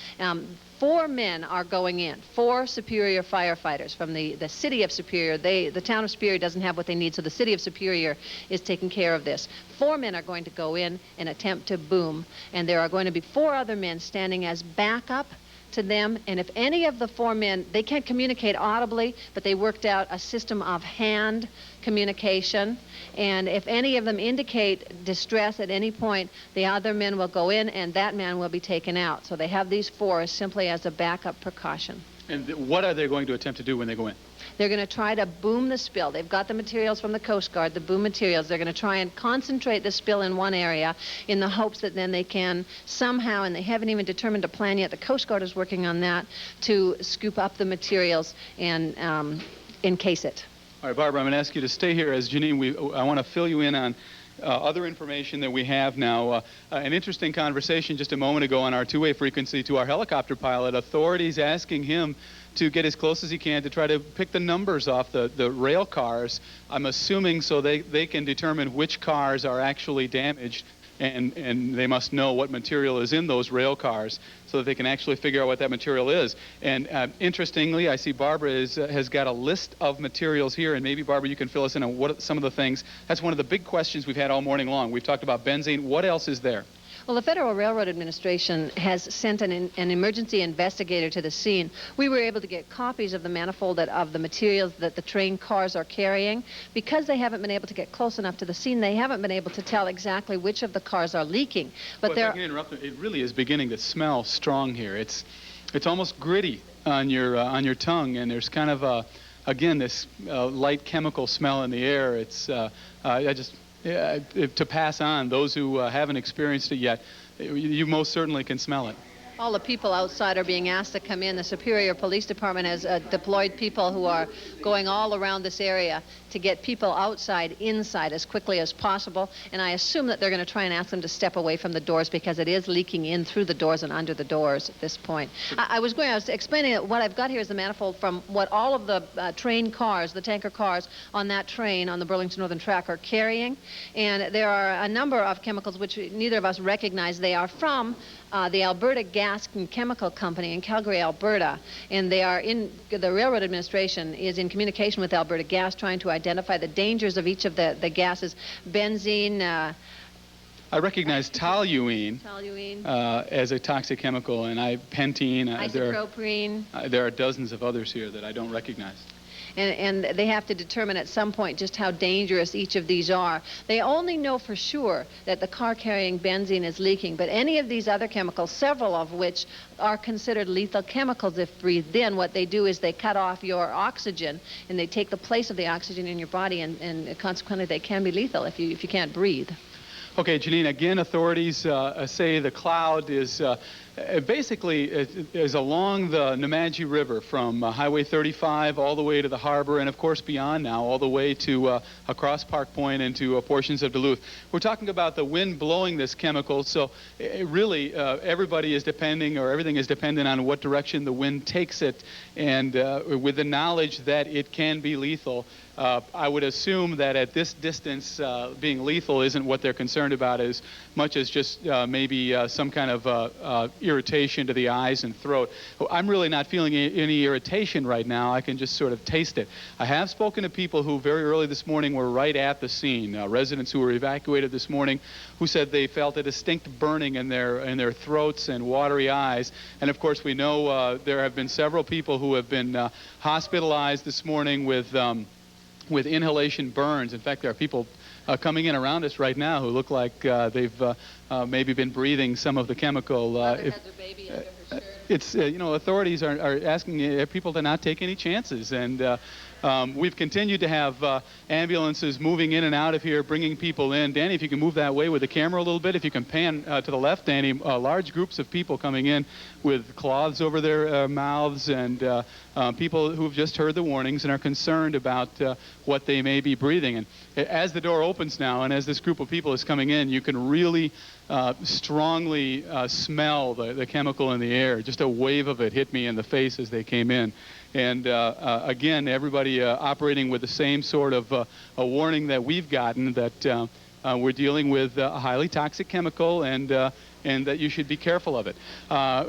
4 men are going in, 4 Superior firefighters from the city of Superior. The town of Superior doesn't have what they need, so the city of Superior is taking care of this. 4 men are going to go in and attempt to boom, and there are going to be 4 other men standing as backup to them, and if any of the 4 men, they can't communicate audibly, but they worked out a system of hand communication, and if any of them indicate distress at any point, the other men will go in and that man will be taken out. So they have these 4 simply as a backup precaution. And what are they going to attempt to do when they go in? They're going to try to boom the spill. They've got the materials from the Coast Guard, the boom materials. They're going to try and concentrate the spill in one area in the hopes that then they can somehow, and they haven't even determined a plan yet, the Coast Guard is working on that, to scoop up the materials and encase it. All right, Barbara, I'm going to ask you to stay here as Janine. I want to fill you in on other information that we have now. An interesting conversation just a moment ago on our two-way frequency to our helicopter pilot. Authorities asking him to get as close as he can to try to pick the numbers off the rail cars, I'm assuming so they can determine which cars are actually damaged, and they must know what material is in those rail cars so that they can actually figure out what that material is. And interestingly, I see Barbara has got a list of materials here, and maybe, Barbara, you can fill us in on what some of the things. That's one of the big questions we've had all morning long. We've talked about benzene. What else is there? Well, the Federal Railroad Administration has sent an emergency investigator to the scene. We were able to get copies of the manifold of the materials that the train cars are carrying. Because they haven't been able to get close enough to the scene, they haven't been able to tell exactly which of the cars are leaking. But if I can interrupt, it really is beginning to smell strong here. It's almost gritty on your tongue, and there's kind of again this light chemical smell in the air. It's to pass on those who haven't experienced it yet, you most certainly can smell it. All the people outside are being asked to come in. The Superior Police Department has deployed people who are going all around this area to get people outside, inside as quickly as possible. And I assume that they're going to try and ask them to step away from the doors because it is leaking in through the doors and under the doors at this point. I was explaining that what I've got here is the manifold from what all of the train cars, the tanker cars on that train on the Burlington Northern track are carrying. And there are a number of chemicals which neither of us recognize. They are from the Alberta Gas and Chemical Company in Calgary, Alberta, and they are the Railroad Administration is in communication with Alberta Gas trying to identify the dangers of each of the gases. Benzene. I recognize toluene as a toxic chemical, and pentene. Isopropylene. There are dozens of others here that I don't recognize. And they have to determine at some point just how dangerous each of these are. They only know for sure that the car carrying benzene is leaking, but any of these other chemicals, several of which are considered lethal chemicals if breathed in, what they do is they cut off your oxygen and they take the place of the oxygen in your body, and consequently they can be lethal if you can't breathe. Okay, Janine, again, authorities say the cloud is basically is along the Nemadji River from Highway 35 all the way to the harbor, and of course beyond now, all the way to across Park Point and to portions of Duluth. We're talking about the wind blowing this chemical, so really everybody is depending, or everything is dependent on what direction the wind takes it, and with the knowledge that it can be lethal. I would assume that at this distance, being lethal isn't what they're concerned about as much as just maybe some kind of irritation to the eyes and throat. I'm really not feeling any irritation right now. I can just sort of taste it. I have spoken to people who very early this morning were right at the scene, residents who were evacuated this morning, who said they felt a distinct burning in their throats and watery eyes. And of course, we know there have been several people who have been hospitalized this morning with inhalation burns. In fact, there are people coming in around us right now who look like they've maybe been breathing some of the chemical. it's you know, authorities are asking people to not take any chances, and we've continued to have ambulances moving in and out of here, bringing people in. Danny, if you can move that way with the camera a little bit, if you can pan to the left, Danny, large groups of people coming in with cloths over their mouths, and people who've just heard the warnings and are concerned about what they may be breathing. And as the door opens now, and as this group of people is coming in, you can really strongly smell the chemical in the air. Just a wave of it hit me in the face as they came in. And again, everybody operating with the same sort of a warning that we've gotten, that we're dealing with a highly toxic chemical, and that you should be careful of it.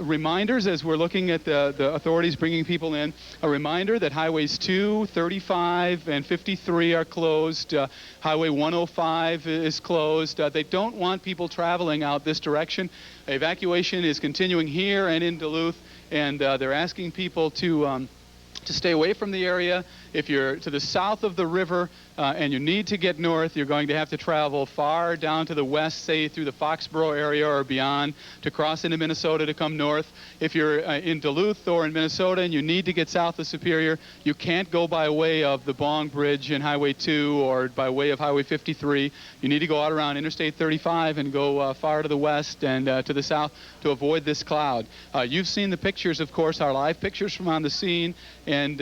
Reminders as we're looking at the authorities bringing people in, a reminder that highways 2, 35, and 53 are closed. Highway 105 is closed. They don't want people traveling out this direction. Evacuation is continuing here and in Duluth, and they're asking people to stay away from the area. If you're to the south of the river and you need to get north, you're going to have to travel far down to the west, say through the Foxborough area or beyond, to cross into Minnesota to come north. If you're in Duluth or in Minnesota and you need to get south of Superior, you can't go by way of the Bong Bridge and Highway 2 or by way of Highway 53. You need to go out around Interstate 35 and go far to the west and to the south to avoid this cloud. You've seen the pictures, of course, our live pictures from on the scene, and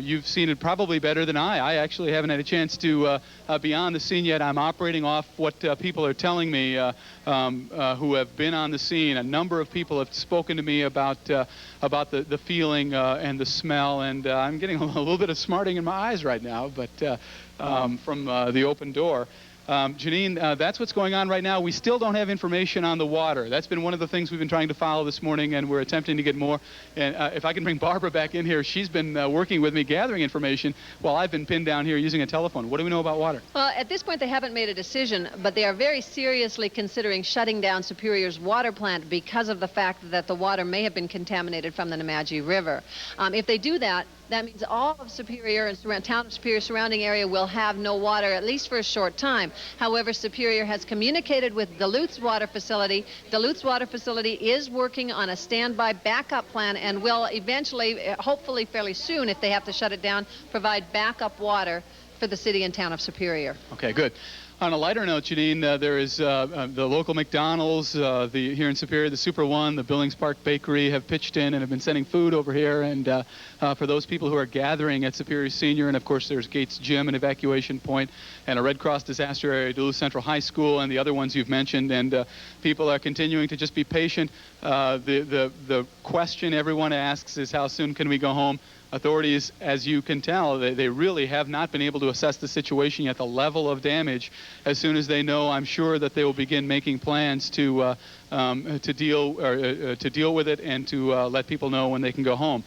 you've seen it probably better than I. I actually haven't had a chance to be on the scene yet. I'm operating off what people are telling me who have been on the scene. A number of people have spoken to me about the feeling and the smell, and I'm getting a little bit of smarting in my eyes right now, but from the open door. Janine, that's what's going on right now. We still don't have information on the water. That's been one of the things we've been trying to follow this morning, and we're attempting to get more. And if I can bring Barbara back in here, she's been working with me gathering information while I've been pinned down here using a telephone. What do we know about water? Well, at this point, they haven't made a decision, but they are very seriously considering shutting down Superior's water plant because of the fact that the water may have been contaminated from the Nemadji River. If they do that, that means all of Superior and town of Superior surrounding area will have no water, at least for a short time. However, Superior has communicated with Duluth's water facility. Duluth's water facility is working on a standby backup plan and will eventually, hopefully fairly soon, if they have to shut it down, provide backup water for the city and town of Superior. Okay, good. On a lighter note, Janine, there is the local McDonald's here in Superior, the Super One, the Billings Park Bakery have pitched in and have been sending food over here. And for those people who are gathering at Superior Senior, and of course there's Gates Gym and Evacuation Point, and a Red Cross disaster area, Duluth Central High School, and the other ones you've mentioned. And people are continuing to just be patient. The question everyone asks is, how soon can we go home? Authorities, as you can tell, they really have not been able to assess the situation yet, the level of damage. As soon as they know, I'm sure that they will begin making plans to deal with it and to let people know when they can go home.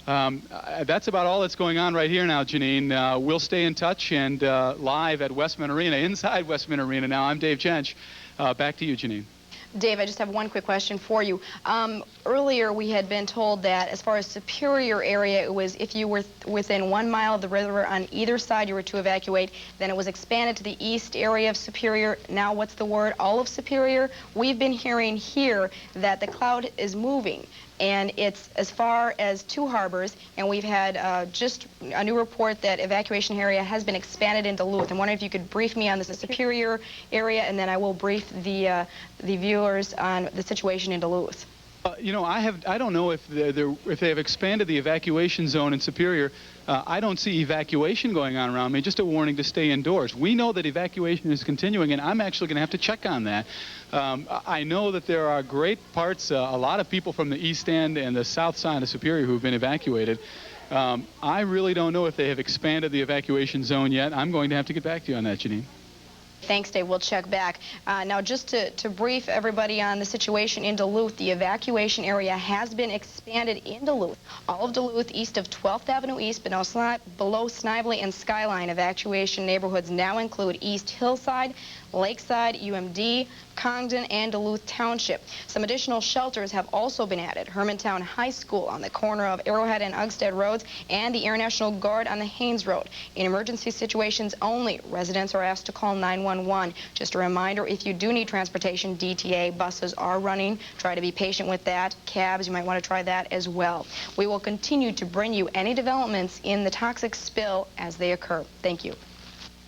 That's about all that's going on right here now, Janine. We'll stay in touch and live at Westman Arena, inside Westman Arena now. I'm Dave Jench. Back to you, Janine. Dave, I just have one quick question for you. Earlier, we had been told that as far as Superior area, it was if you were within 1 mile of the river on either side you were to evacuate, then it was expanded to the east area of Superior. Now, what's the word? All of Superior? We've been hearing here that the cloud is moving, and it's as far as 2 harbors, and we've had just a new report that evacuation area has been expanded in Duluth. I'm wondering if you could brief me on the Superior area, and then I will brief the viewers on the situation in Duluth. You know, I don't know if they have expanded the evacuation zone in Superior. I don't see evacuation going on around me, just a warning to stay indoors. We know that evacuation is continuing, and I'm actually going to have to check on that. I know that there are great parts, a lot of people from the east end and the south side of Superior who have been evacuated. I really don't know if they have expanded the evacuation zone yet. I'm going to have to get back to you on that, Janine. Thanks, Dave. We'll check back. Now, just to brief everybody on the situation in Duluth, the evacuation area has been expanded in Duluth. All of Duluth east of 12th Avenue East, but below Snively and Skyline, evacuation neighborhoods now include East Hillside, Lakeside, UMD, Congdon, and Duluth Township. Some additional shelters have also been added. Hermantown High School on the corner of Arrowhead and Uggstead Roads, and the Air National Guard on the Haynes Road. In emergency situations only, residents are asked to call 911. Just a reminder, if you do need transportation, DTA buses are running. Try to be patient with that. Cabs, you might want to try that as well. We will continue to bring you any developments in the toxic spill as they occur. Thank you.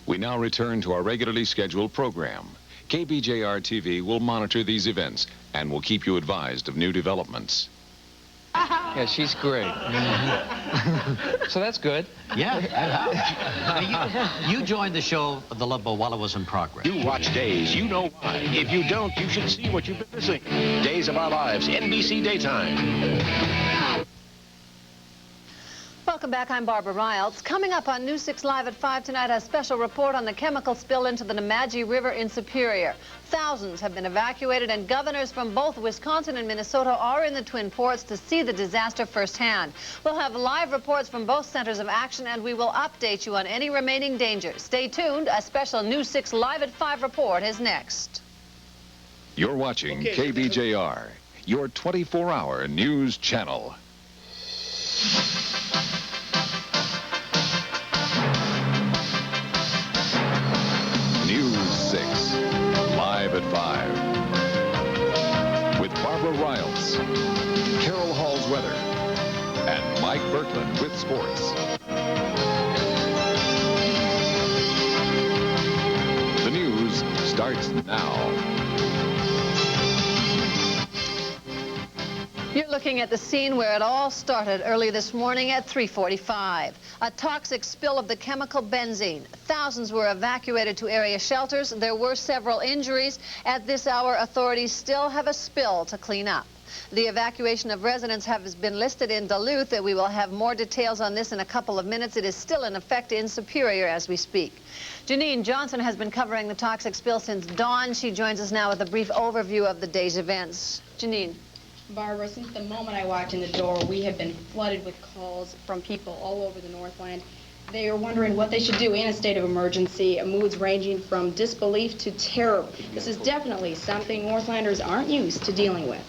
We now return to our regularly scheduled program. KBJR-TV will monitor these events and will keep you advised of new developments. Yeah, she's great. So that's good. Yeah. You joined the show, The Love Boat, while it was in progress. You watch Days. You know why. If you don't, you should see what you've been missing. Days of Our Lives, NBC Daytime. Welcome back. I'm Barbara Riles. Coming up on News 6 Live at 5 tonight, a special report on the chemical spill into the Nemadji River in Superior. Thousands have been evacuated, and governors from both Wisconsin and Minnesota are in the Twin Ports to see the disaster firsthand. We'll have live reports from both centers of action, and we will update you on any remaining dangers. Stay tuned. A special News 6 Live at 5 report is next. You're watching KBJR, your 24-hour news channel. News 6, live at 5. With Barbara Riles, Carol Hall's weather, and Mike Berkland with sports. The news starts now. You're looking at the scene where it all started early this morning at 3:45. A toxic spill of the chemical benzene. Thousands were evacuated to area shelters. There were several injuries. At this hour, authorities still have a spill to clean up. The evacuation of residents has been listed in Duluth. We will have more details on this in a couple of minutes. It is still in effect in Superior as we speak. Janine Johnson has been covering the toxic spill since dawn. She joins us now with a brief overview of the day's events. Janine. Barbara, since the moment I walked in the door, we have been flooded with calls from people all over the Northland. They are wondering what they should do in a state of emergency, moods ranging from disbelief to terror. This is definitely something Northlanders aren't used to dealing with.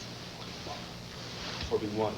4B1.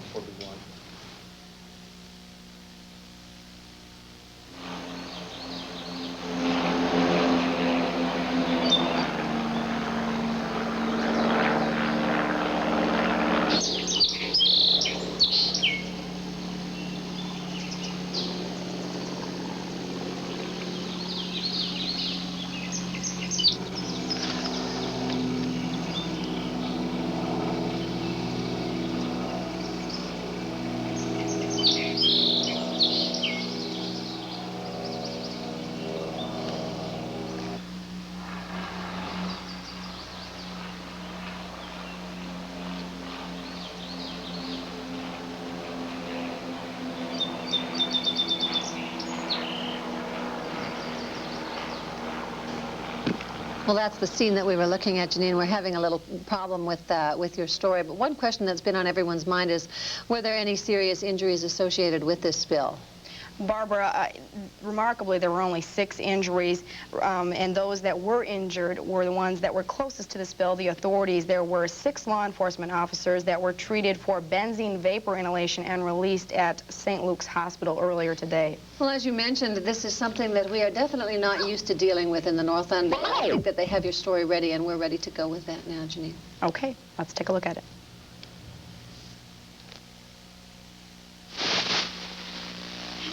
Well, that's the scene that we were looking at, Janine. We're having a little problem with your story, but one question that's been on everyone's mind is, were there any serious injuries associated with this spill? Barbara, remarkably, there were only 6 injuries, and those that were injured were the ones that were closest to the spill. The authorities, there were 6 law enforcement officers that were treated for benzene vapor inhalation and released at St. Luke's Hospital earlier today. Well, as you mentioned, this is something that we are definitely not used to dealing with in the Northland. But I think that they have your story ready, and we're ready to go with that now, Janine. Okay, let's take a look at it.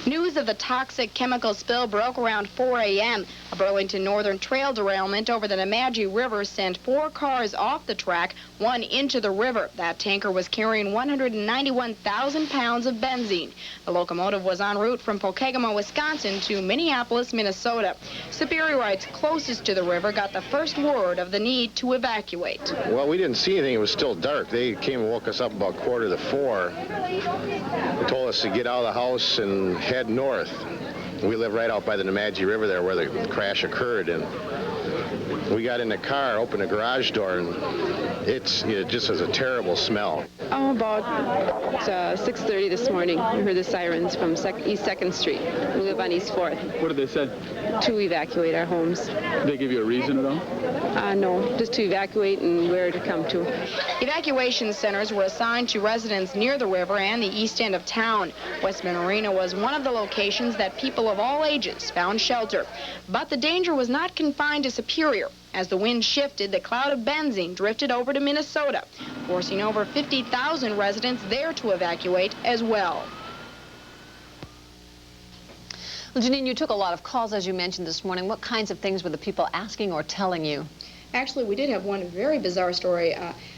News of the toxic chemical spill broke around 4 a.m. A Burlington Northern trail derailment over the Nemadji River sent 4 cars off the track, 1 into the river. That tanker was carrying 191,000 pounds of benzene. The locomotive was en route from Pokegama, Wisconsin to Minneapolis, Minnesota. Superiorites closest to the river got the first word of the need to evacuate. Well, we didn't see anything. It was still dark. They came and woke us up about 3:45. They told us to get out of the house and head north. We live right out by the Nemadji River there where the crash occurred, and we got in the car, opened the garage door, and It just has a terrible smell. Oh, about 6:30 this morning, we heard the sirens from East 2nd Street. We live on East 4th. What did they say? To evacuate our homes. Did they give you a reason at all? No, just to evacuate and where to come to. Evacuation centers were assigned to residents near the river and the east end of town. Westman Arena was one of the locations that people of all ages found shelter. But the danger was not confined to Superior. As the wind shifted, the cloud of benzene drifted over to Minnesota, forcing over 50,000 residents there to evacuate as well. Well, Janine, you took a lot of calls, as you mentioned this morning. What kinds of things were the people asking or telling you? Actually, we did have one very bizarre story,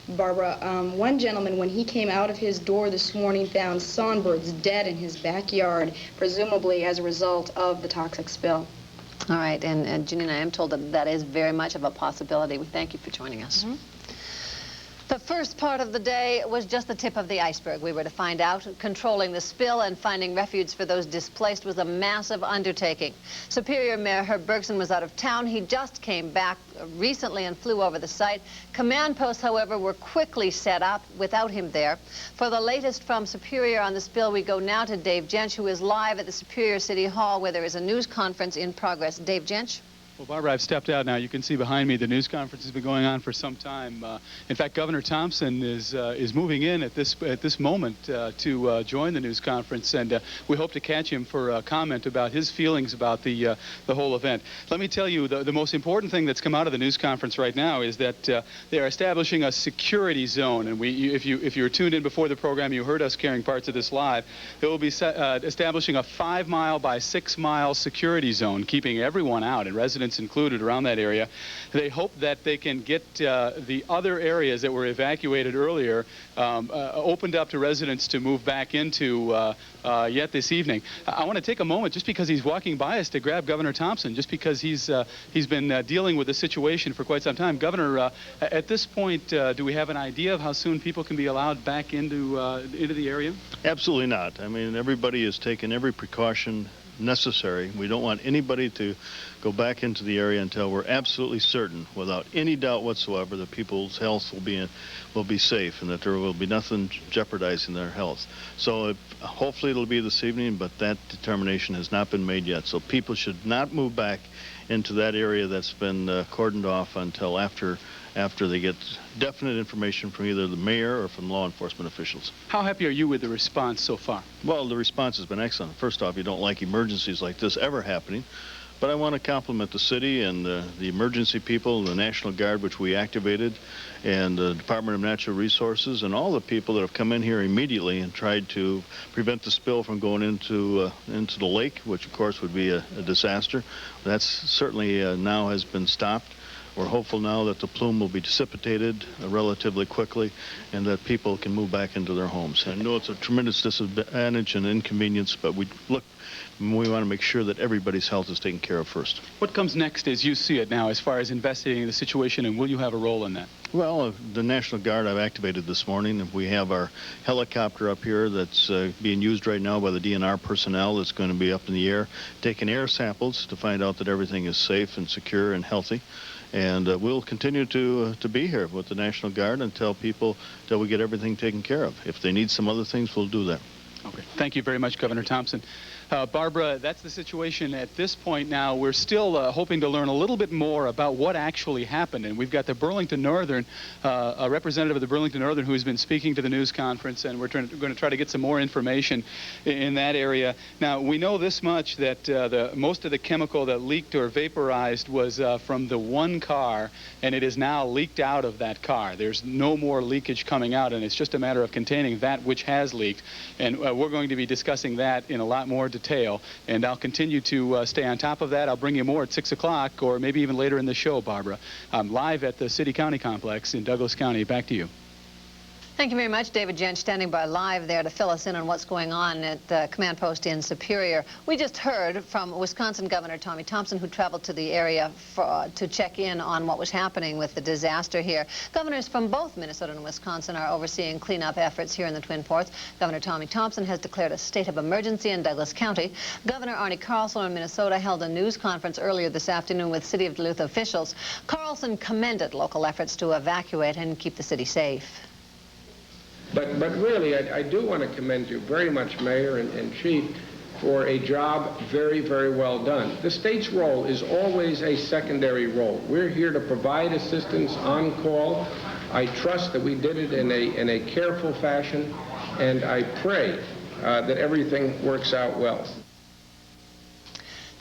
Barbara. One gentleman, when he came out of his door this morning, found songbirds dead in his backyard, presumably as a result of the toxic spill. All right, and Janine, I am told that that is very much of a possibility. We thank you for joining us. The first part of the day was just the tip of the iceberg. We were to find out controlling the spill and finding refuge for those displaced was a massive undertaking. Superior Mayor Herb Bergson was out of town. He just came back recently and flew over the site. Command posts, however, were quickly set up without him there. For the latest from Superior on the spill, we go now to Dave Jench, who is live at the Superior City Hall, where there is a news conference in progress. Dave Jench? Well, Barbara, I've stepped out now. You can see behind me the news conference has been going on for some time. In fact, Governor Thompson is moving in at this moment to join the news conference, and we hope to catch him for a comment about his feelings about the whole event. Let me tell you, the most important thing that's come out of the news conference right now is that they are establishing a security zone. And if you were tuned in before the program, you heard us carrying parts of this live. They will be establishing a 5-mile by 6-mile security zone, keeping everyone out, and residents included around that area. They hope that they can get the other areas that were evacuated earlier opened up to residents to move back into yet this evening. I want to take a moment, just because he's walking by us, to grab Governor Thompson, just because he's been dealing with the situation for quite some time. Governor, at this point, do we have an idea of how soon people can be allowed back into the area? Absolutely not. I mean, everybody has taken every precaution necessary. We don't want anybody to go back into the area until we're absolutely certain, without any doubt whatsoever, that people's health will be safe and that there will be nothing jeopardizing their health. So hopefully it'll be this evening, but that determination has not been made yet. So people should not move back into that area that's been cordoned off until after they get definite information from either the mayor or from law enforcement officials. How happy are you with the response so far? Well, the response has been excellent. First off, you don't like emergencies like this ever happening, but I want to compliment the city and the emergency people, the National Guard, which we activated, and the Department of Natural Resources, and all the people that have come in here immediately and tried to prevent the spill from going into the lake, which of course would be a disaster. That's certainly now has been stopped. We're hopeful now that the plume will be dissipated relatively quickly and that people can move back into their homes. I know it's a tremendous disadvantage and inconvenience, but we want to make sure that everybody's health is taken care of first. What comes next as you see it now as far as investigating the situation, and will you have a role in that? Well, the National Guard I've activated this morning. We have our helicopter up here that's being used right now by the DNR personnel that's going to be up in the air, taking air samples to find out that everything is safe and secure and healthy. And we'll continue to be here with the National Guard until we get everything taken care of. If they need some other things, we'll do that. Okay. Thank you very much, Governor Thompson. Barbara, that's the situation at this point now. We're still hoping to learn a little bit more about what actually happened. And we've got the Burlington Northern, a representative of the Burlington Northern who's been speaking to the news conference, and we're going to try to get some more information in that area. Now, we know this much, that most of the chemical that leaked or vaporized was from the one car, and it is now leaked out of that car. There's no more leakage coming out, and it's just a matter of containing that which has leaked. And we're going to be discussing that in a lot more detail, and I'll continue to stay on top of that. I'll bring you more at 6 o'clock or maybe even later in the show, Barbara. I'm live at the City County Complex in Douglas County. Back to you. Thank you very much, David Jench, standing by live there to fill us in on what's going on at the command post in Superior. We just heard from Wisconsin Governor Tommy Thompson, who traveled to the area to check in on what was happening with the disaster here. Governors from both Minnesota and Wisconsin are overseeing cleanup efforts here in the Twin Ports. Governor Tommy Thompson has declared a state of emergency in Douglas County. Governor Arnie Carlson of Minnesota held a news conference earlier this afternoon with City of Duluth officials. Carlson commended local efforts to evacuate and keep the city safe. But really, I do want to commend you very much, Mayor and Chief, for a job very, very well done. The state's role is always a secondary role. We're here to provide assistance on call. I trust that we did it in a careful fashion, and I pray that everything works out well.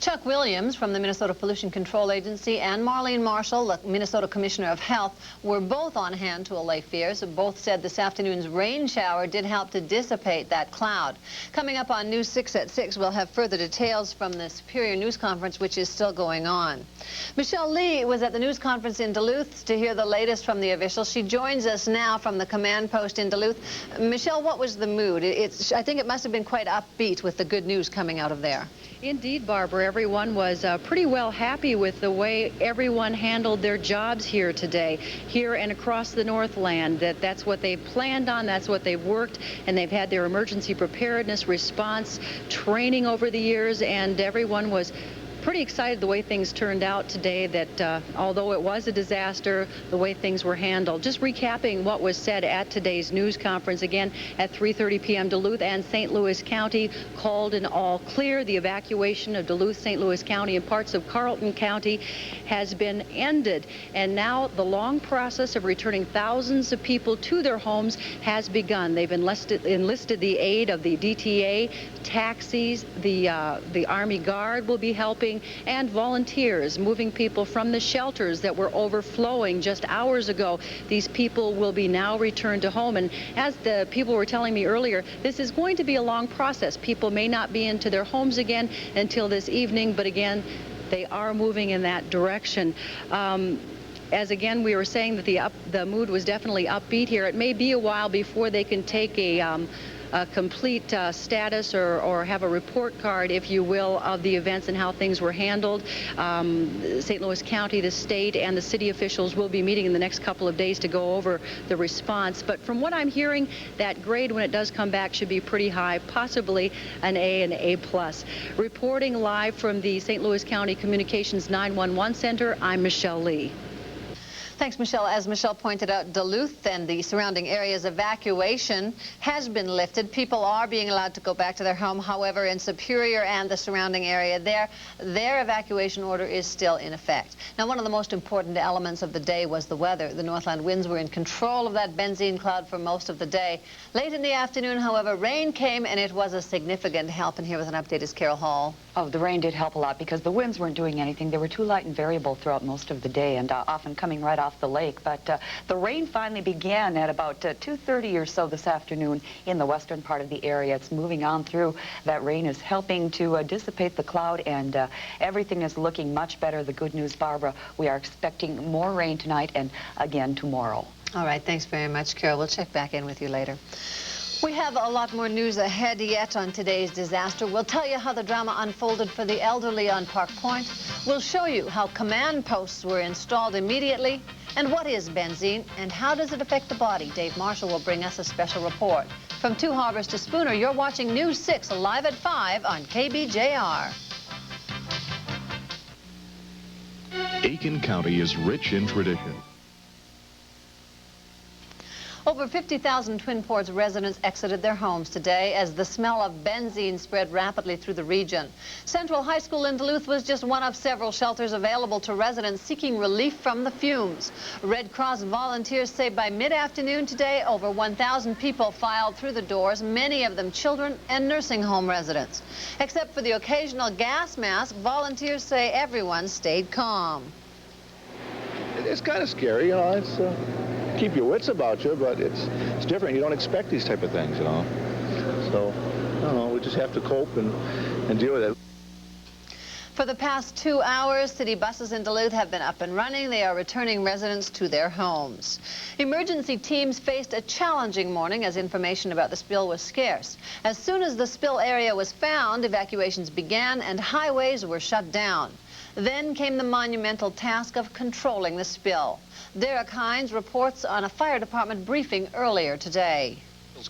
Chuck Williams from the Minnesota Pollution Control Agency and Marlene Marshall, the Minnesota Commissioner of Health, were both on hand to allay fears. Both said this afternoon's rain shower did help to dissipate that cloud. Coming up on News 6 at 6, we'll have further details from the Superior News Conference, which is still going on. Michelle Lee was at the news conference in Duluth to hear the latest from the officials. She joins us now from the command post in Duluth. Michelle, what was the mood? I think it must have been quite upbeat with the good news coming out of there. Indeed, Barbara. Everyone was pretty well happy with the way everyone handled their jobs here today, here and across the Northland. That's what they've planned on, that's what they've worked, and they've had their emergency preparedness response training over the years, and everyone was pretty excited the way things turned out today, that although it was a disaster, the way things were handled. Just recapping what was said at today's news conference, again, at 3:30 p.m. Duluth and St. Louis County called an all clear. The evacuation of Duluth, St. Louis County, and parts of Carleton County has been ended. And now the long process of returning thousands of people to their homes has begun. They've enlisted the aid of the DTA, taxis, the Army Guard will be helping, and volunteers moving people from the shelters that were overflowing just hours ago. These people will be now returned to home. And as the people were telling me earlier, this is going to be a long process. People may not be into their homes again until this evening, but again, they are moving in that direction. As again, we were saying that the mood was definitely upbeat here. It may be a while before they can take a complete status or have a report card, if you will, of the events and how things were handled. St. Louis County, the state, and the city officials will be meeting in the next couple of days to go over the response. But from what I'm hearing, that grade, when it does come back, should be pretty high, possibly an A and A+. Reporting live from the St. Louis County Communications 911 Center, I'm Michelle Lee. Thanks, Michelle. As Michelle pointed out, Duluth and the surrounding areas evacuation has been lifted. People are being allowed to go back to their home. However, in Superior and the surrounding area, their evacuation order is still in effect. Now, one of the most important elements of the day was the weather. The Northland winds were in control of that benzene cloud for most of the day. Late in the afternoon, however, rain came, and it was a significant help. And here with an update is Carol Hall. Oh, the rain did help a lot because the winds weren't doing anything. They were too light and variable throughout most of the day, and often coming right off the lake. But the rain finally began at about 2:30 or so this afternoon in the western part of the area. It's moving on through. That rain is helping to dissipate the cloud, and everything is looking much better. The good news, Barbara, we are expecting more rain tonight and again tomorrow. All right, thanks very much, Carol. We'll check back in with you later. We have a lot more news ahead yet on today's disaster. We'll tell you how the drama unfolded for the elderly on Park Point. We'll show you how command posts were installed immediately, and what is benzene, and how does it affect the body. Dave Marshall will bring us a special report. From Two Harbors to Spooner, you're watching News 6 live at 5 on KBJR. Aiken County is rich in tradition. Over 50,000 Twin Ports residents exited their homes today as the smell of benzene spread rapidly through the region. Central High School in Duluth was just one of several shelters available to residents seeking relief from the fumes. Red Cross volunteers say by mid-afternoon today, over 1,000 people filed through the doors, many of them children and nursing home residents. Except for the occasional gas mask, volunteers say everyone stayed calm. It's kind of scary, you know. It's keep your wits about you, but it's different. You don't expect these type of things, you know. So, I don't know, we just have to cope and deal with it. For the past 2 hours, city buses in Duluth have been up and running. They are returning residents to their homes. Emergency teams faced a challenging morning as information about the spill was scarce. As soon as the spill area was found, evacuations began and highways were shut down. Then came the monumental task of controlling the spill. Derek Hines reports on a fire department briefing earlier today.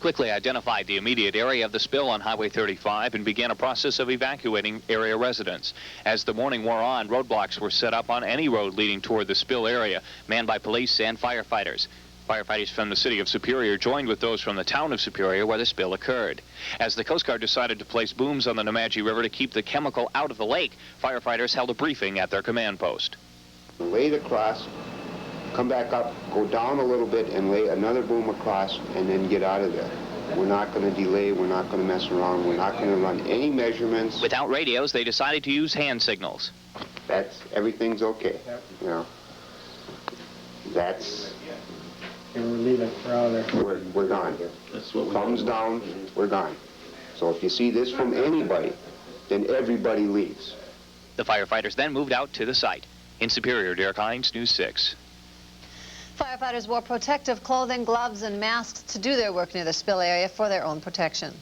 Quickly identified the immediate area of the spill on Highway 35 and began a process of evacuating area residents. As the morning wore on, roadblocks were set up on any road leading toward the spill area, manned by police and firefighters. Firefighters from the city of Superior joined with those from the town of Superior where the spill occurred. As the Coast Guard decided to place booms on the Nemadji River to keep the chemical out of the lake, firefighters held a briefing at their command post. Lay it across, come back up, go down a little bit and lay another boom across and then get out of there. We're not going to delay, we're not going to mess around, we're not going to run any measurements. Without radios, they decided to use hand signals. Everything's okay, you know. And we're leaving, we're out of there. We're gone. Thumbs down, we're gone. So if you see this from anybody, then everybody leaves. The firefighters then moved out to the site. In Superior, Derek Hines, News 6. Firefighters wore protective clothing, gloves, and masks to do their work near the spill area for their own protection.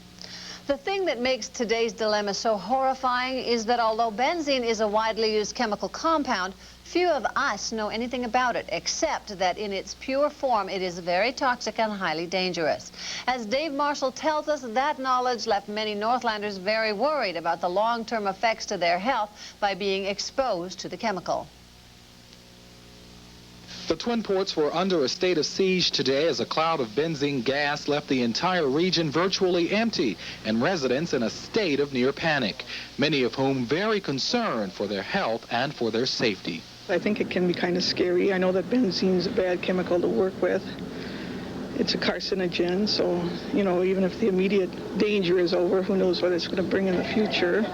The thing that makes today's dilemma so horrifying is that although benzene is a widely used chemical compound, few of us know anything about it, except that in its pure form, it is very toxic and highly dangerous. As Dave Marshall tells us, that knowledge left many Northlanders very worried about the long-term effects to their health by being exposed to the chemical. The Twin Ports were under a state of siege today as a cloud of benzene gas left the entire region virtually empty and residents in a state of near panic, many of whom very concerned for their health and for their safety. I think it can be kind of scary. I know that benzene is a bad chemical to work with. It's a carcinogen, so, you know, even if the immediate danger is over, who knows what it's going to bring in the future.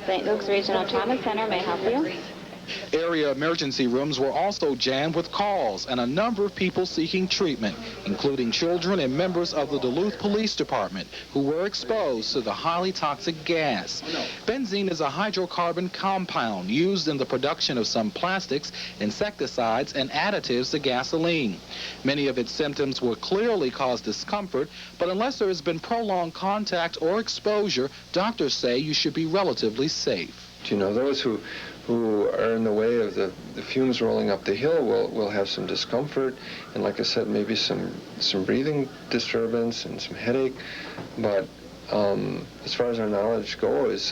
St. Luke's Regional Trauma Center may help you. Area emergency rooms were also jammed with calls and a number of people seeking treatment, including children and members of the Duluth Police Department who were exposed to the highly toxic gas. Benzene is a hydrocarbon compound used in the production of some plastics, insecticides, and additives to gasoline. Many of its symptoms will clearly cause discomfort, but unless there has been prolonged contact or exposure, doctors say you should be relatively safe. You know, those who are in the way of the fumes rolling up the hill will have some discomfort and, like I said, maybe some breathing disturbance and some headache. But as far as our knowledge goes,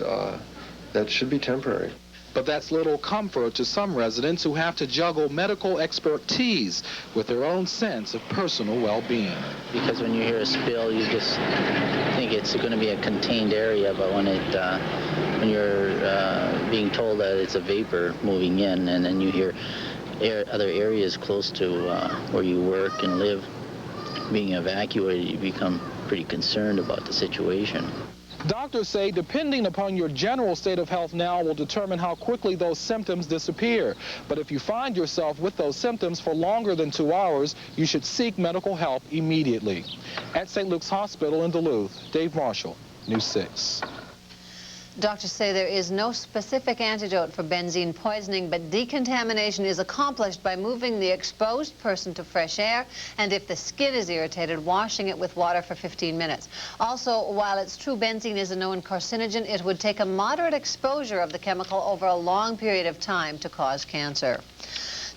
that should be temporary. But that's little comfort to some residents who have to juggle medical expertise with their own sense of personal well-being. Because when you hear a spill, you just think it's going to be a contained area, but when you're being told that it's a vapor moving in, and then you hear other areas close to where you work and live being evacuated, you become pretty concerned about the situation. Doctors say depending upon your general state of health now will determine how quickly those symptoms disappear. But if you find yourself with those symptoms for longer than 2 hours, you should seek medical help immediately. At St. Luke's Hospital in Duluth, Dave Marshall, News 6. Doctors say there is no specific antidote for benzene poisoning, but decontamination is accomplished by moving the exposed person to fresh air, and if the skin is irritated, washing it with water for 15 minutes. Also, while it's true benzene is a known carcinogen, it would take a moderate exposure of the chemical over a long period of time to cause cancer.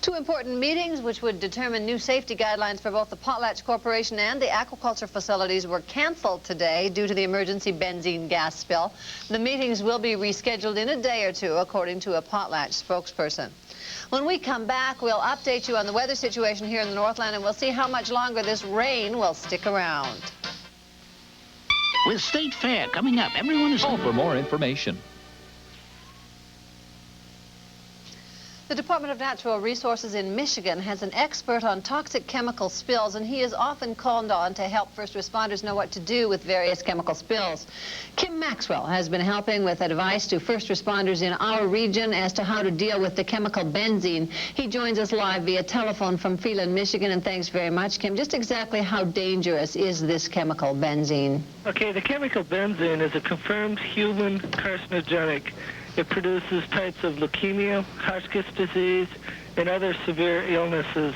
Two important meetings which would determine new safety guidelines for both the Potlatch Corporation and the aquaculture facilities were canceled today due to the emergency benzene gas spill. The meetings will be rescheduled in a day or two, according to a Potlatch spokesperson. When we come back, we'll update you on the weather situation here in the Northland, and we'll see how much longer this rain will stick around. With State Fair coming up, everyone is... Call for more information. The Department of Natural Resources in Michigan has an expert on toxic chemical spills, and he is often called on to help first responders know what to do with various chemical spills. Kim Maxwell has been helping with advice to first responders in our region as to how to deal with the chemical benzene. He joins us live via telephone from Phelan, Michigan, and thanks very much, Kim. Just exactly how dangerous is this chemical benzene? Okay, the chemical benzene is a confirmed human carcinogenic. It produces types of leukemia, Hotchkiss disease, and other severe illnesses,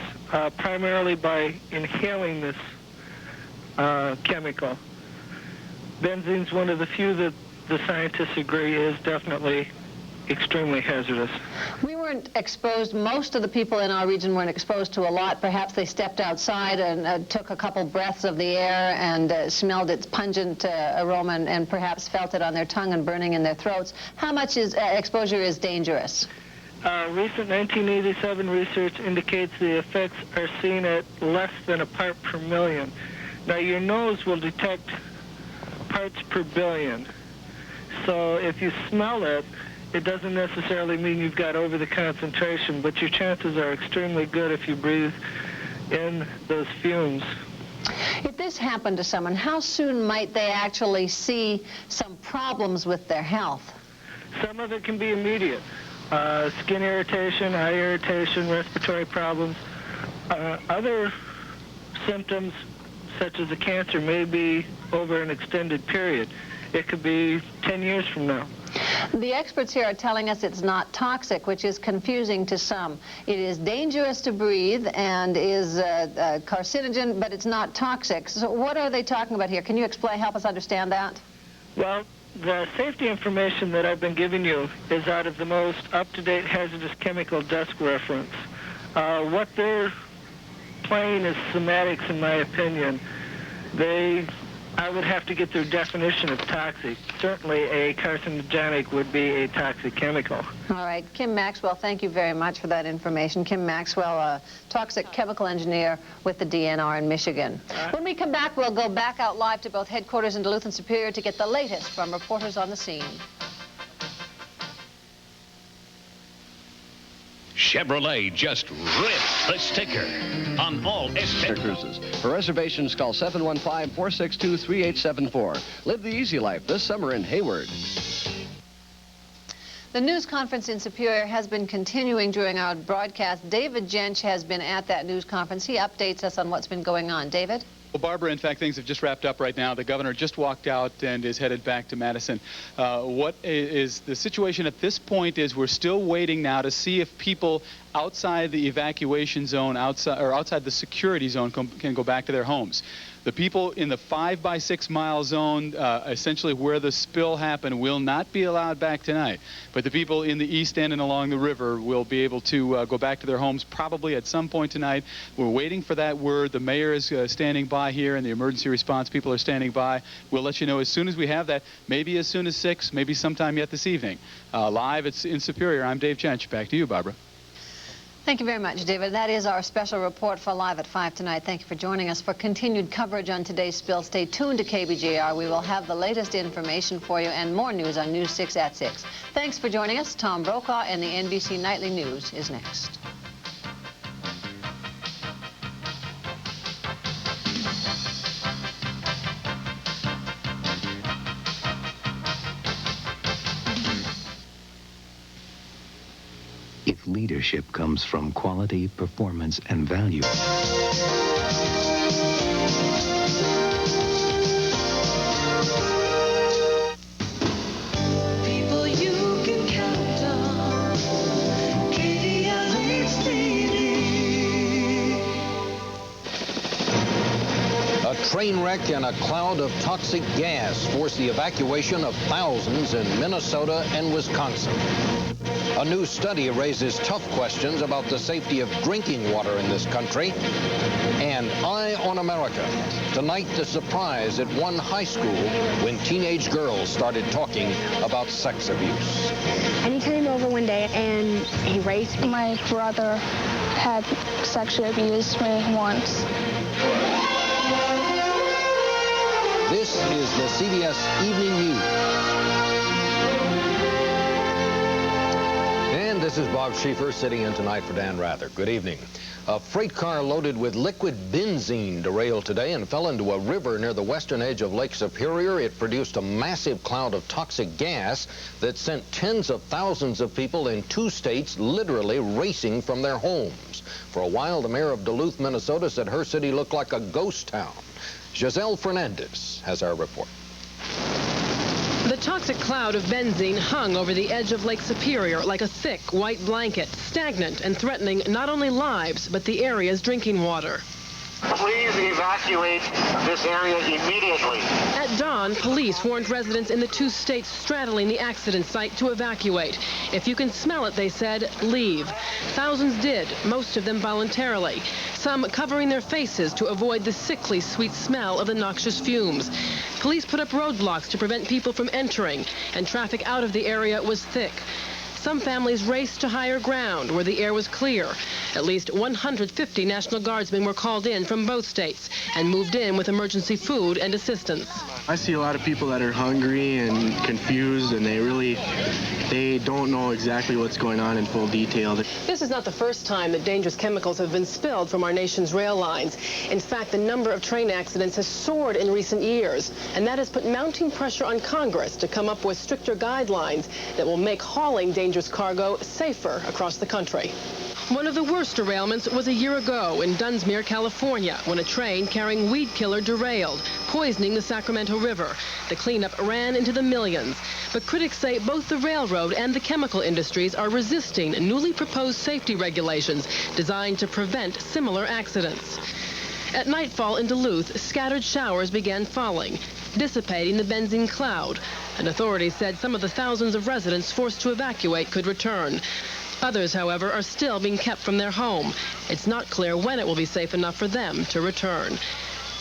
primarily by inhaling this chemical. Benzene is one of the few that the scientists agree is definitely extremely hazardous. We weren't exposed, most of the people in our region weren't exposed to a lot. Perhaps they stepped outside and took a couple breaths of the air and smelled its pungent aroma and perhaps felt it on their tongue and burning in their throats. How much exposure is dangerous? Recent 1987 research indicates the effects are seen at less than a part per million. Now, your nose will detect parts per billion. So if you smell it, it doesn't necessarily mean you've got over the concentration, but your chances are extremely good if you breathe in those fumes. If this happened to someone, how soon might they actually see some problems with their health? Some of it can be immediate. Skin irritation, eye irritation, respiratory problems. Other symptoms, such as a cancer, may be over an extended period. It could be 10 years from now. The experts here are telling us it's not toxic, which is confusing to some. It is dangerous to breathe and is carcinogen, but it's not toxic. So what are they talking about here? Can you explain, help us understand that? Well, the safety information that I've been giving you is out of the most up-to-date hazardous chemical desk reference. What they're playing is semantics, in my opinion. I would have to get their definition of toxic. Certainly a carcinogenic would be a toxic chemical. All right. Kim Maxwell, thank you very much for that information. Kim Maxwell, a toxic chemical engineer with the DNR in Michigan. When we come back, we'll go back out live to both headquarters in Duluth and Superior to get the latest from reporters on the scene. Chevrolet just ripped the sticker on all cruises. For reservations, call 715-462-3874. Live the easy life this summer in Hayward. The news conference in Superior has been continuing during our broadcast. David Jench has been at that news conference. He updates us on what's been going on. David? Well, Barbara, in fact, things have just wrapped up right now. The governor just walked out and is headed back to Madison. What is the situation at this point is we're still waiting now to see if people outside the evacuation zone, outside the security zone, can go back to their homes. The people in the 5 by 6 mile zone, essentially where the spill happened, will not be allowed back tonight. But the people in the east end and along the river will be able to go back to their homes probably at some point tonight. We're waiting for that word. The mayor is standing by here, and the emergency response people are standing by. We'll let you know as soon as we have that, maybe as soon as 6, maybe sometime yet this evening. Live, it's in Superior. I'm Dave Jench. Back to you, Barbara. Thank you very much, David. That is our special report for Live at 5 tonight. Thank you for joining us. For continued coverage on today's spill, stay tuned to KBJR. We will have the latest information for you and more news on News 6 at 6. Thanks for joining us. Tom Brokaw and the NBC Nightly News is next. If leadership comes from quality, performance, and value, people you can count on, KDLH TV. A train wreck and a cloud of toxic gas forced the evacuation of thousands in Minnesota and Wisconsin. A new study raises tough questions about the safety of drinking water in this country. And Eye on America. Tonight, the surprise at one high school when teenage girls started talking about sex abuse. And he came over one day and he raped me. My brother had sexually abused me once. This is the CBS Evening News. This is Bob Schieffer sitting in tonight for Dan Rather. Good evening. A freight car loaded with liquid benzene derailed today and fell into a river near the western edge of Lake Superior. It produced a massive cloud of toxic gas that sent tens of thousands of people in 2 states literally racing from their homes. For a while, the mayor of Duluth, Minnesota said her city looked like a ghost town. Giselle Fernandez has our report. The toxic cloud of benzene hung over the edge of Lake Superior like a thick white blanket, stagnant and threatening not only lives, but the area's drinking water. Please evacuate this area immediately. At dawn, police warned residents in the two states straddling the accident site to evacuate. If you can smell it, they said, leave. Thousands did, most of them voluntarily. Some covering their faces to avoid the sickly sweet smell of the noxious fumes. Police put up roadblocks to prevent people from entering, and traffic out of the area was thick. Some families raced to higher ground where the air was clear. At least 150 National Guardsmen were called in from both states and moved in with emergency food and assistance. I see a lot of people that are hungry and confused, and they don't know exactly what's going on in full detail. This is not the first time that dangerous chemicals have been spilled from our nation's rail lines. In fact, the number of train accidents has soared in recent years, and that has put mounting pressure on Congress to come up with stricter guidelines that will make hauling dangerous cargo safer across the country. One of the worst derailments was a year ago in Dunsmuir, California, when a train carrying weed killer derailed, poisoning the Sacramento River. The cleanup ran into the millions. But critics say both the railroad and the chemical industries are resisting newly proposed safety regulations designed to prevent similar accidents. At nightfall in Duluth, scattered showers began falling, dissipating the benzene cloud. And authorities said some of the thousands of residents forced to evacuate could return. Others, however, are still being kept from their home. It's not clear when it will be safe enough for them to return.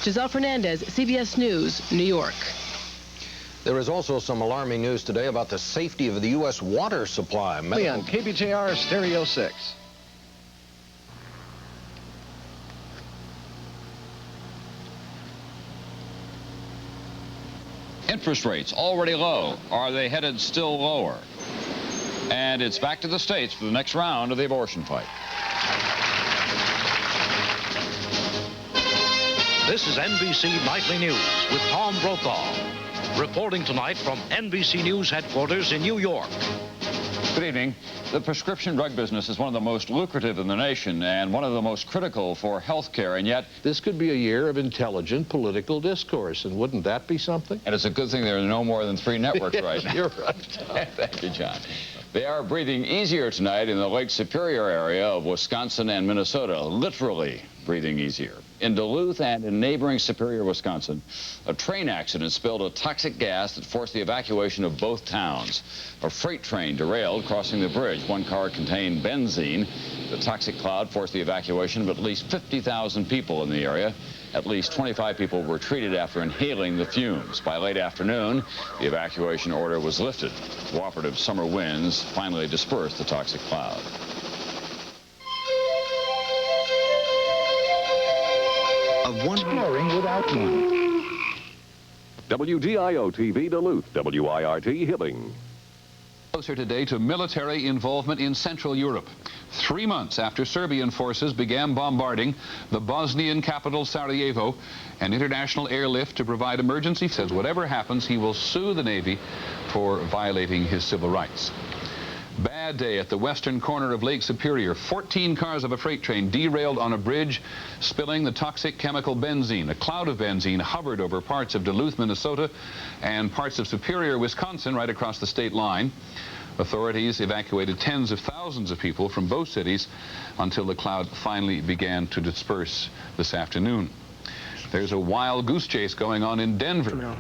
Giselle Fernandez, CBS News, New York. There is also some alarming news today about the safety of the U.S. water supply. On KBJR Stereo 6. Interest rates already low. Are they headed still lower? And it's back to the states for the next round of the abortion fight. This is NBC Nightly News with Tom Brokaw, reporting tonight from NBC News headquarters in New York. Good evening. The prescription drug business is one of the most lucrative in the nation and one of the most critical for health care, and yet this could be a year of intelligent political discourse, and wouldn't that be something? And it's a good thing there are no more than 3 networks right now. You're right. Thank you, John. They are breathing easier tonight in the Lake Superior area of Wisconsin and Minnesota, literally breathing easier. In Duluth and in neighboring Superior, Wisconsin, a train accident spilled a toxic gas that forced the evacuation of both towns. A freight train derailed crossing the bridge. One car contained benzene. The toxic cloud forced the evacuation of at least 50,000 people in the area. At least 25 people were treated after inhaling the fumes. By late afternoon, the evacuation order was lifted. Cooperative summer winds finally dispersed the toxic cloud. Of one exploring without one. WDIO-TV Duluth, WIRT Hibbing. Closer today to military involvement in Central Europe. 3 months after Serbian forces began bombarding the Bosnian capital Sarajevo, an international airlift to provide emergency says whatever happens, he will sue the Navy for violating his civil rights. Bad day at the western corner of Lake Superior. 14 cars of a freight train derailed on a bridge, spilling the toxic chemical benzene. A cloud of benzene hovered over parts of Duluth, Minnesota, and parts of Superior, Wisconsin, right across the state line. Authorities evacuated tens of thousands of people from both cities until the cloud finally began to disperse this afternoon. There's a wild goose chase going on in Denver.